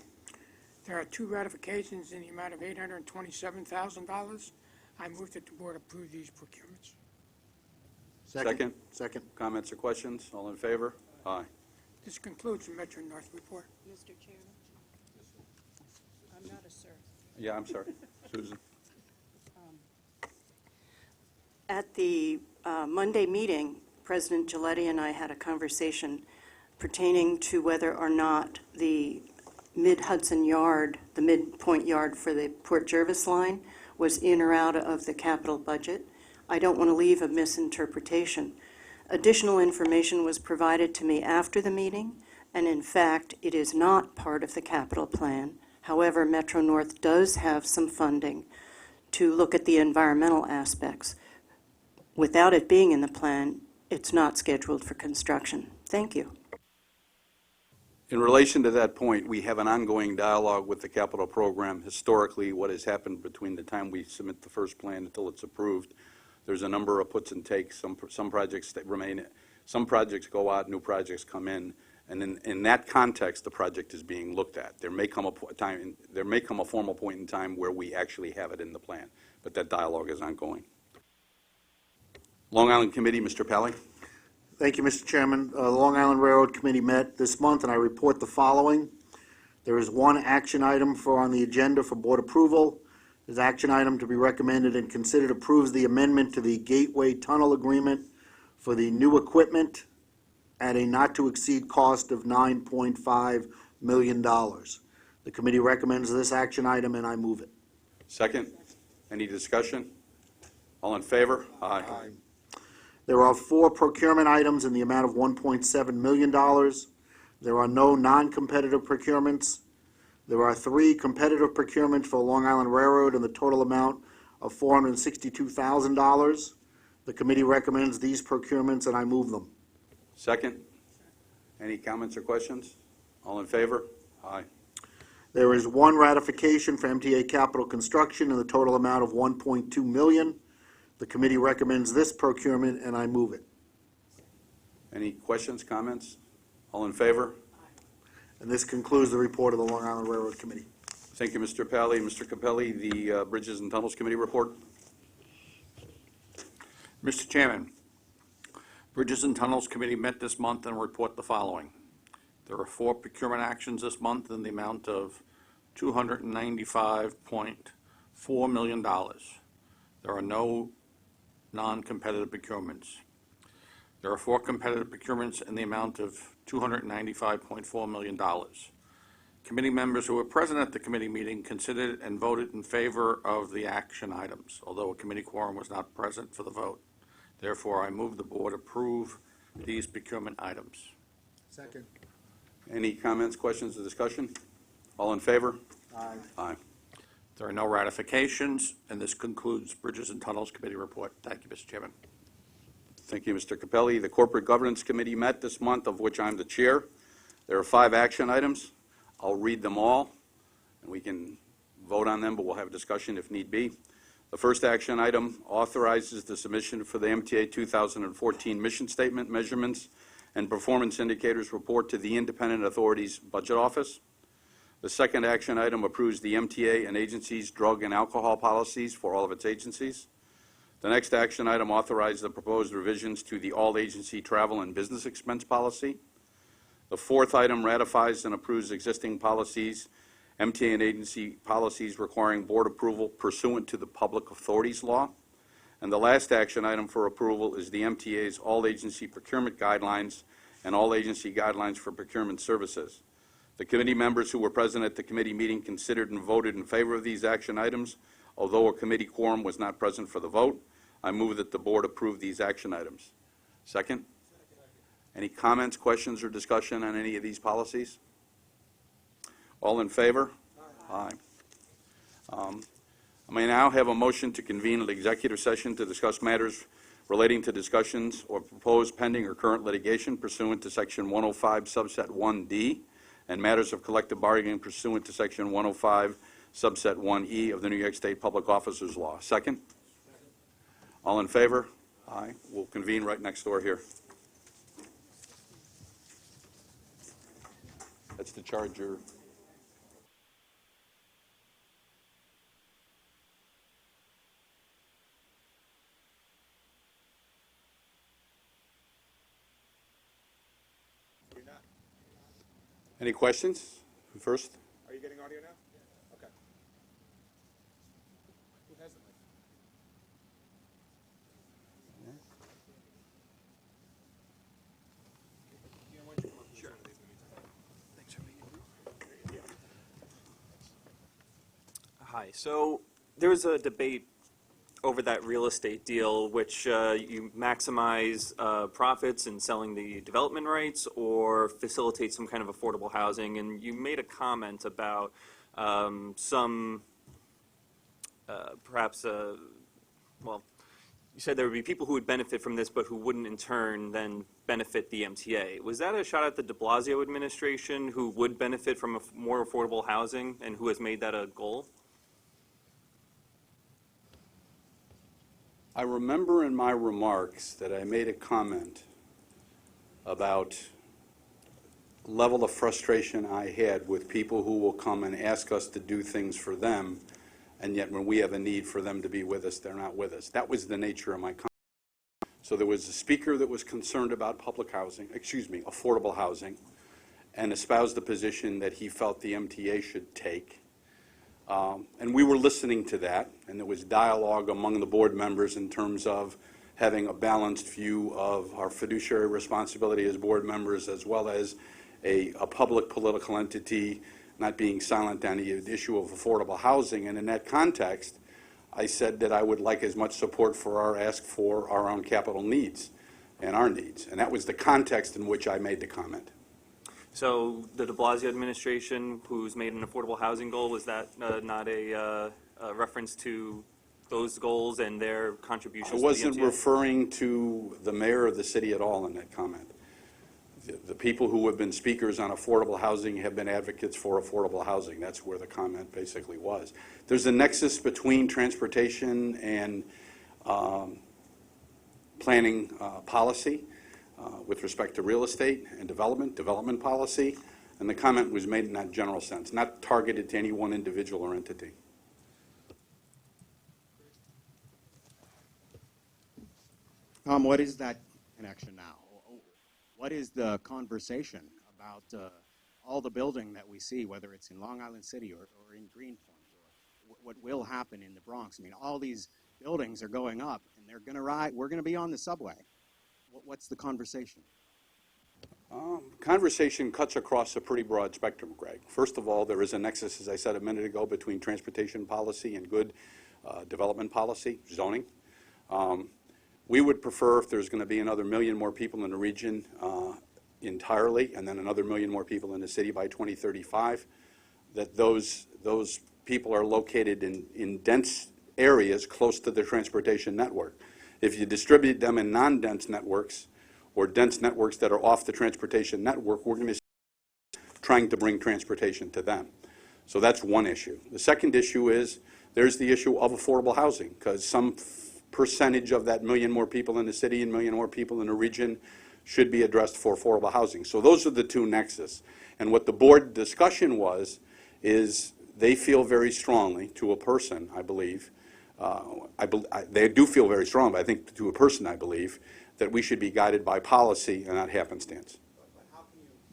There are 2 ratifications in the amount of $827,000. I move that the board approve these procurements. Second? Second. Comments or questions? All in favor? Aye. This concludes the Metro North report. Mr. Chairman? I'm not a sir. Yeah, I'm sorry. Susan? At the Monday meeting, President Giletti and I had a conversation pertaining to whether or not the mid-Hudson yard, the midpoint yard for the Port Jervis line, was in or out of the capital budget. I don't want to leave a misinterpretation. Additional information was provided to me after the meeting, and in fact, it is not part of the capital plan. However, Metro North does have some funding to look at the environmental aspects. Without it being in the plan, it's not scheduled for construction. Thank you. In relation to that point, we have an ongoing dialogue with the capital program. Historically, what has happened between the time we submit the first plan until it's approved, there's a number of puts and takes. Some projects that remain, some projects go out, new projects come in, and in that context, the project is being looked at. There may come a formal point in time where we actually have it in the plan, but that dialogue is ongoing. Long Island Committee, Mr. Pally. Thank you, Mr. Chairman. The Long Island Railroad Committee met this month, and I report the following. There is one action item on the agenda for board approval. This action item to be recommended and considered approves the amendment to the Gateway Tunnel Agreement for the new equipment at a not-to-exceed cost of $9.5 million. The committee recommends this action item, and I move it. Second. Any discussion? All in favor? Aye. There are 4 procurement items in the amount of $1.7 million. There are no non-competitive procurements. There are 3 competitive procurements for Long Island Railroad in the total amount of $462,000. The committee recommends these procurements, and I move them. Second. Any comments or questions? All in favor? Aye. There is 1 ratification for MTA Capital Construction in the total amount of $1.2 million. The committee recommends this procurement, and I move it. Any questions, comments? All in favor? And this concludes the report of the Long Island Railroad Committee. Thank you, Mr. Pally. Mr. Capelli, the Bridges and Tunnels Committee report. Mr. Chairman, Bridges and Tunnels Committee met this month and report the following. There are 4 procurement actions this month in the amount of $295.4 million. There are no non-competitive procurements. There are 4 competitive procurements in the amount of $295.4 million. Committee members who were present at the committee meeting considered and voted in favor of the action items, although a committee quorum was not present for the vote. Therefore, I move the board approve these procurement items. Second. Any comments, questions, or discussion? All in favor? Aye. Aye. There are no ratifications, and this concludes Bridges and Tunnels Committee report. Thank you, Mr. Chairman. Thank you, Mr. Capelli. The Corporate Governance Committee met this month, of which I'm the chair. There are 5 action items. I'll read them all, and we can vote on them, but we'll have a discussion if need be. The first action item authorizes the submission for the MTA 2014 mission statement, measurements, and performance indicators report to the Independent Authority's Budget Office. The second action item approves the MTA and agencies' drug and alcohol policies for all of its agencies. The next action item authorizes the proposed revisions to the all-agency travel and business expense policy. The fourth item ratifies and approves existing policies, MTA and agency policies requiring board approval pursuant to the Public Authorities Law. And the last action item for approval is the MTA's all-agency procurement guidelines and all-agency guidelines for procurement services. The committee members who were present at the committee meeting considered and voted in favor of these action items. Although a committee quorum was not present for the vote, I move that the board approve these action items. Second? Any comments, questions, or discussion on any of these policies? All in favor? Aye. I may now have a motion to convene an executive session to discuss matters relating to discussions or proposed pending or current litigation pursuant to Section 105, subset 1D, and matters of collective bargaining pursuant to Section 105, subset 1E of the New York State Public Officers Law. Second? All in favor? Aye. We'll convene right next door here. That's the charger. Any questions? First? Are you getting audio now? Okay. Who has the mic? Sure. Thanks for being here. Hi. So there was a debate over that real estate deal, which you maximize profits in selling the development rights or facilitate some kind of affordable housing. And you made a comment about some, perhaps, well, you said there would be people who would benefit from this, but who wouldn't in turn then benefit the MTA. Was that a shot at the de Blasio administration, who would benefit from more affordable housing and who has made that a goal? I remember in my remarks that I made a comment about level of frustration I had with people who will come and ask us to do things for them, and yet when we have a need for them to be with us, they're not with us. That was the nature of my comment. So there was a speaker that was concerned about public housing, affordable housing, and espoused the position that he felt the MTA should take. And we were listening to that, and there was dialogue among the board members in terms of having a balanced view of our fiduciary responsibility as board members, as well as a public political entity not being silent on the issue of affordable housing. And in that context, I said that I would like as much support for our ask for our own capital needs and our needs. And that was the context in which I made the comment. So the de Blasio administration, who's made an affordable housing goal, was that not a reference to those goals and their contributions I to wasn't the MTA? referring to the mayor of the city at all in that comment. The people who have been speakers on affordable housing have been advocates for affordable housing. That's where the comment basically was. There's a nexus between transportation and planning policy with respect to real estate and development policy, and the comment was made in that general sense, not targeted to any one individual or entity. What is that connection now? What is the conversation about all the building that we see, whether it's in Long Island City or in Greenpoint, or what will happen in the Bronx? I mean, all these buildings are going up, and they're going to ride. We're going to be on the subway. What's the conversation? Conversation cuts across a pretty broad spectrum, Greg. First of all, there is a nexus, as I said a minute ago, between transportation policy and good development policy, zoning. We would prefer, if there's going to be another 1 million more people in the region entirely, and then another 1 million more people in the city by 2035, that those people are located in dense areas close to the transportation network. If you distribute them in non-dense networks or dense networks that are off the transportation network, we're going to see trying to bring transportation to them. So that's one issue. The second issue is there's the issue of affordable housing, because some percentage of that 1 million more people in the city and 1 million more people in the region should be addressed for affordable housing. So those are the two nexus. And what the board discussion was is they feel very strongly to a person, I believe, they do feel very strong, but I think to a person, I believe, that we should be guided by policy and not happenstance.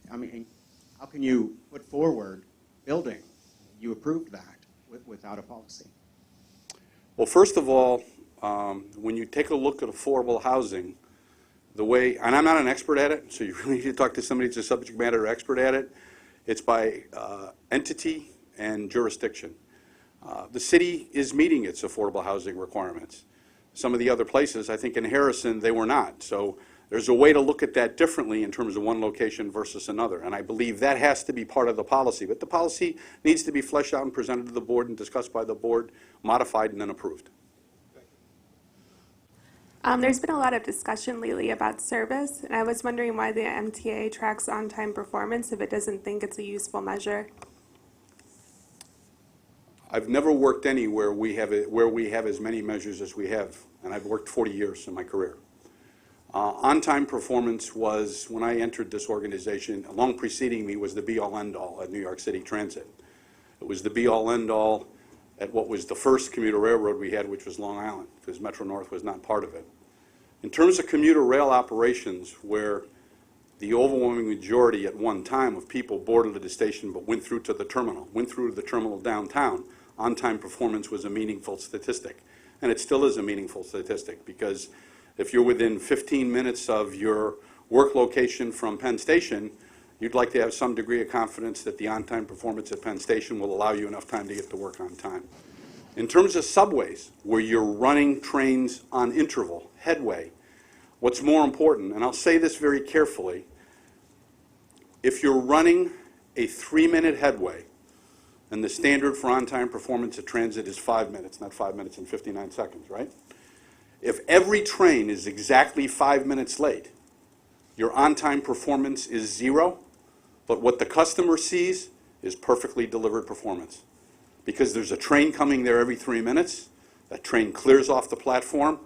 How can you put forward building? You approved that without a policy. Well, first of all, when you take a look at affordable housing, the way, and I'm not an expert at it, so you really need to talk to somebody that's a subject matter expert at it, it's by entity and jurisdiction. The city is meeting its affordable housing requirements. Some of the other places, I think in Harrison, they were not. So there's a way to look at that differently in terms of one location versus another. And I believe that has to be part of the policy. But the policy needs to be fleshed out and presented to the board and discussed by the board, modified, and then approved. There's been a lot of discussion lately about service, and I was wondering why the MTA tracks on-time performance if it doesn't think it's a useful measure. I've never worked anywhere where we have as many measures as we have, and I've worked 40 years in my career. On-time performance was, when I entered this organization, long preceding me was the be-all, end-all at New York City Transit. It was the be-all, end-all at what was the first commuter railroad we had, which was Long Island, because Metro-North was not part of it. In terms of commuter rail operations, where the overwhelming majority at one time of people boarded at the station but went through to the terminal downtown, on-time performance was a meaningful statistic. And it still is a meaningful statistic, because if you're within 15 minutes of your work location from Penn Station, you'd like to have some degree of confidence that the on-time performance at Penn Station will allow you enough time to get to work on time. In terms of subways, where you're running trains on interval, headway, what's more important, and I'll say this very carefully, if you're running a 3-minute headway, and the standard for on-time performance at transit is 5 minutes, not 5 minutes and 59 seconds, right? If every train is exactly 5 minutes late, your on-time performance is 0, but what the customer sees is perfectly delivered performance. Because there's a train coming there every 3 minutes, that train clears off the platform,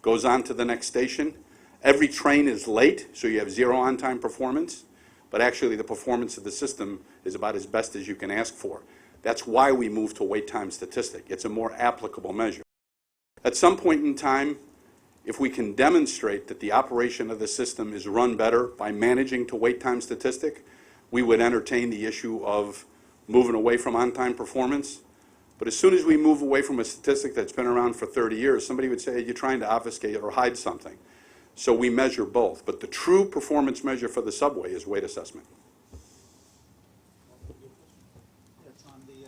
goes on to the next station. Every train is late, so you have 0 on-time performance, but actually the performance of the system is about as best as you can ask for. That's why we moved to wait time statistic. It's a more applicable measure. At some point in time, If we can demonstrate that the operation of the system is run better by managing to wait time statistic, we would entertain the issue of moving away from on-time performance. But as soon as we move away from a statistic that's been around for 30 years, somebody would say, you're trying to obfuscate or hide something. So we measure both. But the true performance measure for the subway is weight assessment.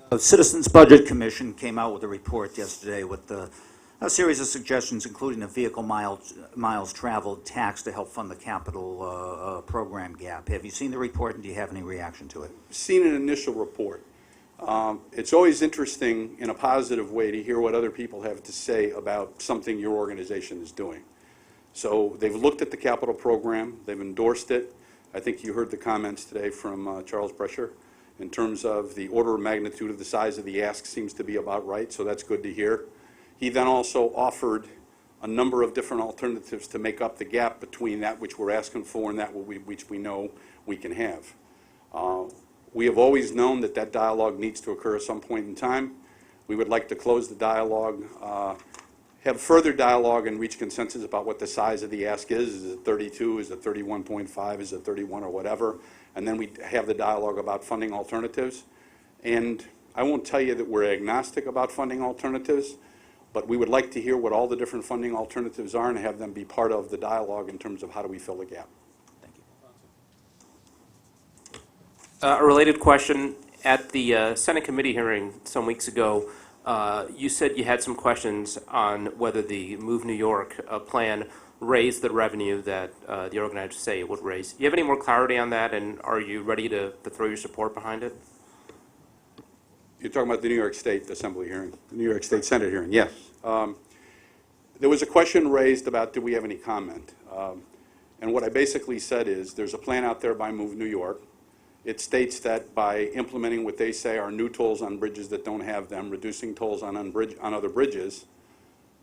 The Citizens Budget Commission came out with a report yesterday with a series of suggestions, including a vehicle miles traveled tax to help fund the capital program gap. Have you seen the report, and do you have any reaction to it? Seen an initial report. It's always interesting in a positive way to hear what other people have to say about something your organization is doing. So they've looked at the capital program, they've endorsed it. I think you heard the comments today from Charles Brescher in terms of the order of magnitude of the size of the ask seems to be about right, so that's good to hear. He then also offered a number of different alternatives to make up the gap between that which we're asking for and that which we know we can have. We have always known that that dialogue needs to occur at some point in time. We would like to close the dialogue, have further dialogue and reach consensus about what the size of the ask is. Is it 32? Is it 31.5? Is it 31 or whatever? And then we have the dialogue about funding alternatives. And I won't tell you that we're agnostic about funding alternatives, but we would like to hear what all the different funding alternatives are and have them be part of the dialogue in terms of how do we fill the gap. A related question. At the Senate committee hearing some weeks ago, you said you had some questions on whether the Move New York plan raised the revenue that the organizers say it would raise. Do you have any more clarity on that, and are you ready to throw your support behind it? You're talking about the New York State Assembly hearing, the New York State Senate hearing, yes. There was a question raised about do we have any comment. And what I basically said is there's a plan out there by Move New York. It states that by implementing what they say are new tolls on bridges that don't have them, reducing tolls on other bridges,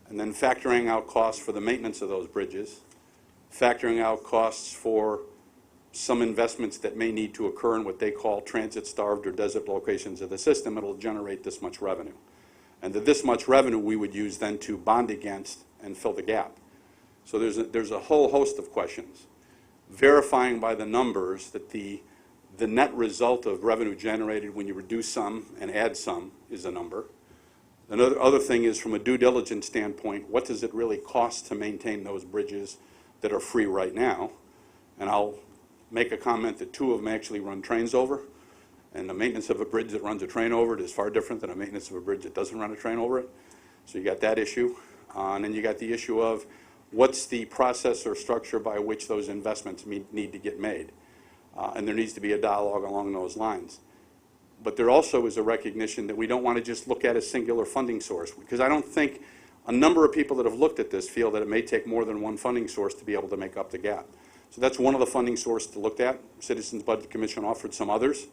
and then factoring out costs for the maintenance of those bridges, factoring out costs for some investments that may need to occur in what they call transit-starved or desert locations of the system, it'll generate this much revenue. And this much revenue we would use then to bond against and fill the gap. So there's a whole host of questions. Verifying by the numbers that the net result of revenue generated when you reduce some and add some is a number. Another other thing is, from a due diligence standpoint, what does it really cost to maintain those bridges that are free right now? And I'll make a comment that two of them actually run trains over, and the maintenance of a bridge that runs a train over it is far different than a maintenance of a bridge that doesn't run a train over it. So you got that issue. And then you got the issue of what's the process or structure by which those investments need to get made. And there needs to be a dialogue along those lines. But there also is a recognition that we don't want to just look at a singular funding source, because I don't think a number of people that have looked at this feel that it may take more than one funding source to be able to make up the gap. So that's one of the funding sources to look at. Citizens Budget Commission offered some others,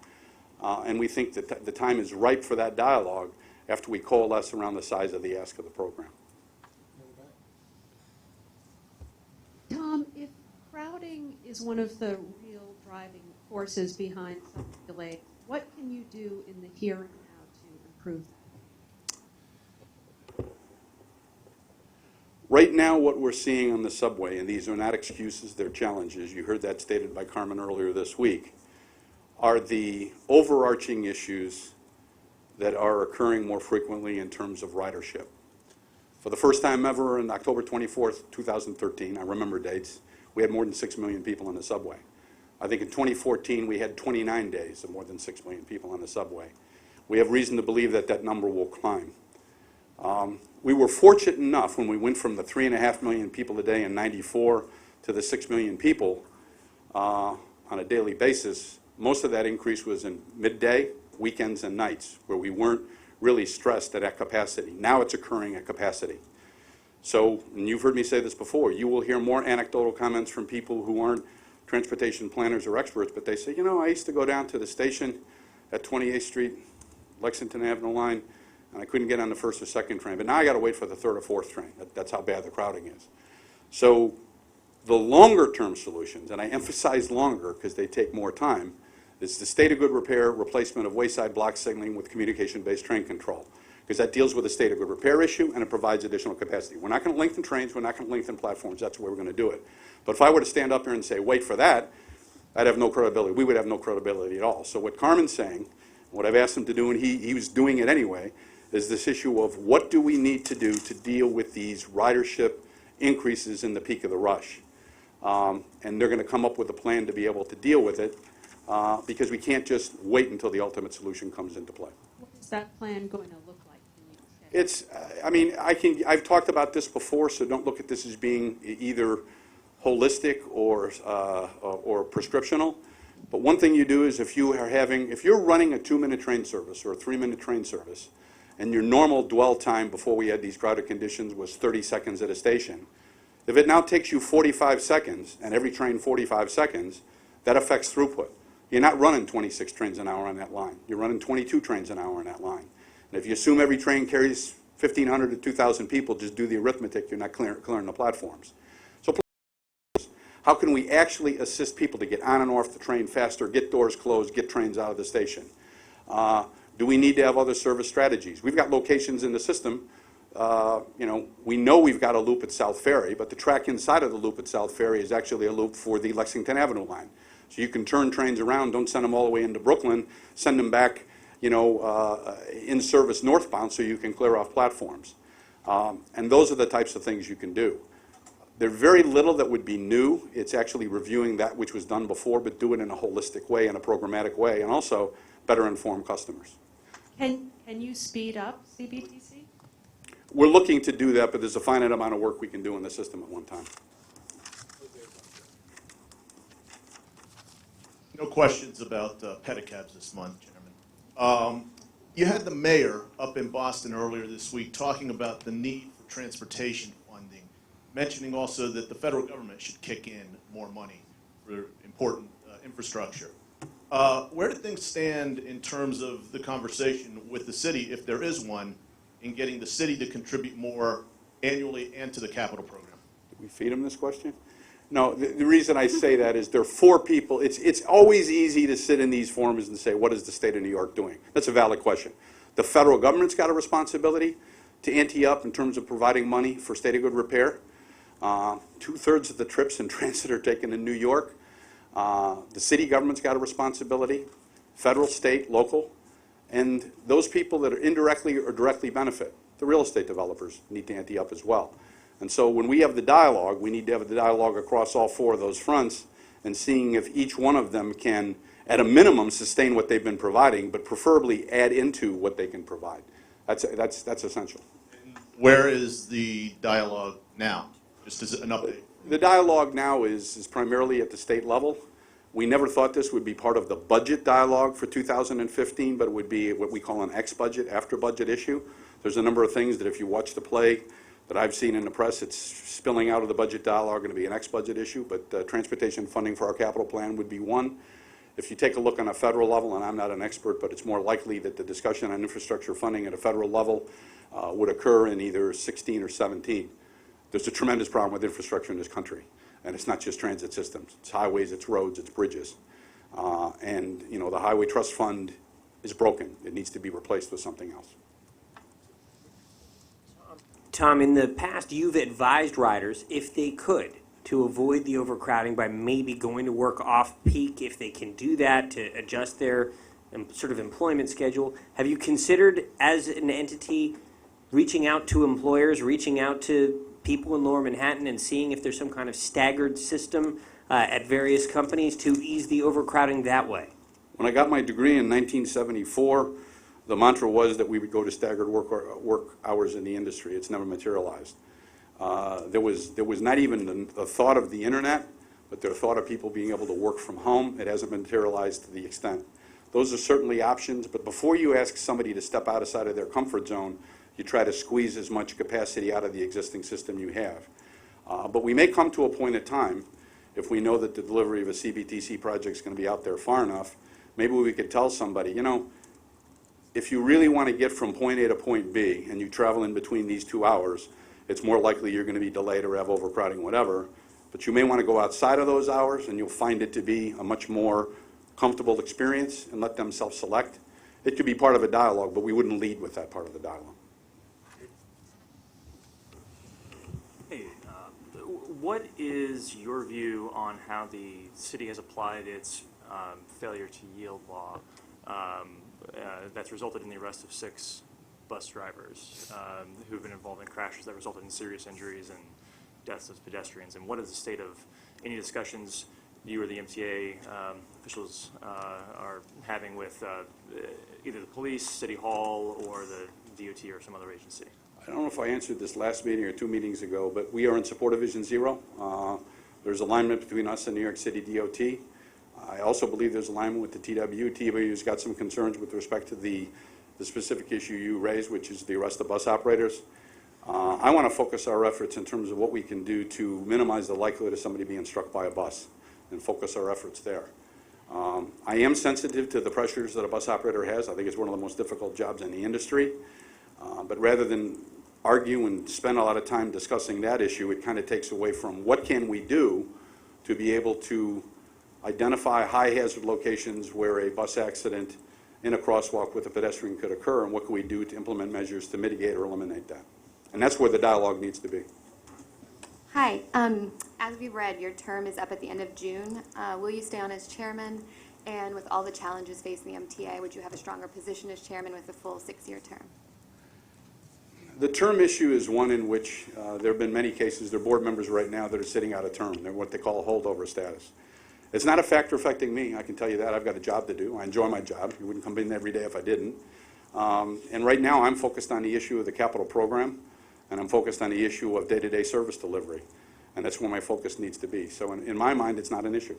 and we think that the time is ripe for that dialogue after we coalesce around the size of the ask of the program. Tom, if crowding is one of the real driving forces behind some delays, what can you do in the here and now to improve that? Right now, what we're seeing on the subway, and these are not excuses, they're challenges, you heard that stated by Carmen earlier this week, are the overarching issues that are occurring more frequently in terms of ridership. For the first time ever, on October 24th, 2013, I remember dates, we had more than 6 million people on the subway. I think in 2014, we had 29 days of more than 6 million people on the subway. We have reason to believe that that number will climb. We were fortunate enough when we went from the 3.5 million people a day in '94 to the 6 million people on a daily basis. Most of that increase was in midday, weekends, and nights, where we weren't really stressed at capacity. Now it's occurring at capacity. So, and you've heard me say this before, you will hear more anecdotal comments from people who aren't transportation planners or experts, but they say, you know, I used to go down to the station at 28th Street, Lexington Avenue line, and I couldn't get on the first or second train, but now I got to wait for the third or fourth train. That's how bad the crowding is. So the longer term solutions, and I emphasize longer because they take more time, is the state of good repair, replacement of wayside block signaling with communication-based train control. because that deals with the state of good repair issue and it provides additional capacity. We're not going to lengthen trains, we're not going to lengthen platforms, that's the way we're going to do it. But if I were to stand up here and say, wait for that, I'd have no credibility. We would have no credibility at all. So what Carmen's saying, what I've asked him to do, and he was doing it anyway, is this issue of what do we need to do to deal with these ridership increases in the peak of the rush. And they're going to come up with a plan to be able to deal with it because we can't just wait until the ultimate solution comes into play. What is that plan going to look like? It's, I mean, I've talked about this before, so don't look at this as being either holistic or prescriptional. But one thing you do is if you're running a 2-minute train service or a 3-minute train service, and your normal dwell time before we had these crowded conditions was 30 seconds at a station, if it now takes you 45 seconds, and every train 45 seconds, that affects throughput. You're not running 26 trains an hour on that line. You're running 22 trains an hour on that line. And if you assume every train carries 1,500 to 2,000 people, just do the arithmetic, you're not clearing the platforms. So how can we actually assist people to get on and off the train faster, get doors closed, get trains out of the station? Do we need to have other service strategies? We've got locations in the system. We know we've got a loop at South Ferry, but the track inside of the loop at South Ferry is actually a loop for the Lexington Avenue line. So you can turn trains around, don't send them all the way into Brooklyn, send them back, in service northbound so you can clear off platforms. And those are the types of things you can do. There's very little that would be new. It's actually reviewing that which was done before, but do it in a holistic way, in a programmatic way, and also better inform customers. Can you speed up CBTC? We're looking to do that, but there's a finite amount of work we can do in the system at one time. No questions about pedicabs this month, Chairman. You had the mayor up in Boston earlier this week talking about the need for transportation funding, mentioning also that the federal government should kick in more money for important infrastructure. Where do things stand in terms of the conversation with the city, if there is one, in getting the city to contribute more annually and to the capital program? Did we feed him this question? No, the reason I say that is there are 4 people. It's always easy to sit in these forums and say, what is the state of New York doing? That's a valid question. The federal government's got a responsibility to ante up in terms of providing money for state of good repair. 2/3 of the trips in transit are taken in New York. The city government's got a responsibility, federal, state, local, and those people that are indirectly or directly benefit, the real estate developers need to ante up as well. And so when we have the dialogue, we need to have the dialogue across all 4 of those fronts and seeing if each one of them can, at a minimum, sustain what they've been providing, but preferably add into what they can provide. That's essential. Where is the dialogue now? Just as an update. The dialogue now is primarily at the state level. We never thought this would be part of the budget dialogue for 2015, but it would be what we call an ex-budget, after-budget issue. There's a number of things that if you watch the play that I've seen in the press, it's spilling out of the budget dialogue, going to be an ex-budget issue, but transportation funding for our capital plan would be one. If you take a look on a federal level, and I'm not an expert, but it's more likely that the discussion on infrastructure funding at a federal level would occur in either 16 or 17. There's a tremendous problem with infrastructure in this country, and it's not just transit systems. It's highways, it's roads, it's bridges. And the Highway Trust Fund is broken. It needs to be replaced with something else. Tom, in the past, you've advised riders, if they could, to avoid the overcrowding by maybe going to work off-peak, if they can do that, to adjust their sort of employment schedule. Have you considered, as an entity, reaching out to employers, reaching out to people in Lower Manhattan and seeing if there's some kind of staggered system at various companies to ease the overcrowding that way? When I got my degree in 1974, the mantra was that we would go to staggered work hours in the industry. It's never materialized. There was not even the thought of the internet, but the thought of people being able to work from home. It hasn't materialized to the extent. Those are certainly options, but before you ask somebody to step outside of their comfort zone, you try to squeeze as much capacity out of the existing system you have. But we may come to a point in time, if we know that the delivery of a CBTC project is going to be out there far enough, maybe we could tell somebody, if you really want to get from point A to point B and you travel in between these 2 hours, it's more likely you're going to be delayed or have overcrowding, whatever. But you may want to go outside of those hours and you'll find it to be a much more comfortable experience and let them self-select. It could be part of a dialogue, but we wouldn't lead with that part of the dialogue. What is your view on how the city has applied its failure to yield law that's resulted in the arrest of 6 bus drivers who've been involved in crashes that resulted in serious injuries and deaths of pedestrians? And what is the state of any discussions you or the MTA officials are having with either the police, City Hall, or the DOT or some other agency? I don't know if I answered this last meeting or 2 meetings ago, but we are in support of Vision Zero. There's alignment between us and New York City DOT. I also believe there's alignment with the TW. TW's got some concerns with respect to the specific issue you raised, which is the arrest of bus operators. I want to focus our efforts in terms of what we can do to minimize the likelihood of somebody being struck by a bus and focus our efforts there. I am sensitive to the pressures that a bus operator has. I think it's one of the most difficult jobs in the industry. But rather than argue and spend a lot of time discussing that issue, it kind of takes away from what can we do to be able to identify high hazard locations where a bus accident in a crosswalk with a pedestrian could occur, and what can we do to implement measures to mitigate or eliminate that. And that's where the dialogue needs to be. Hi. As we read, your term is up at the end of June. Will you stay on as chairman? And with all the challenges facing the MTA, would you have a stronger position as chairman with a full 6-year term? The term issue is one in which there have been many cases. There are board members right now that are sitting out of term. They're what they call holdover status. It's not a factor affecting me, I can tell you that. I've got a job to do. I enjoy my job. You wouldn't come in every day if I didn't. And right now I'm focused on the issue of the capital program, and I'm focused on the issue of day-to-day service delivery. And that's where my focus needs to be. So in my mind, it's not an issue.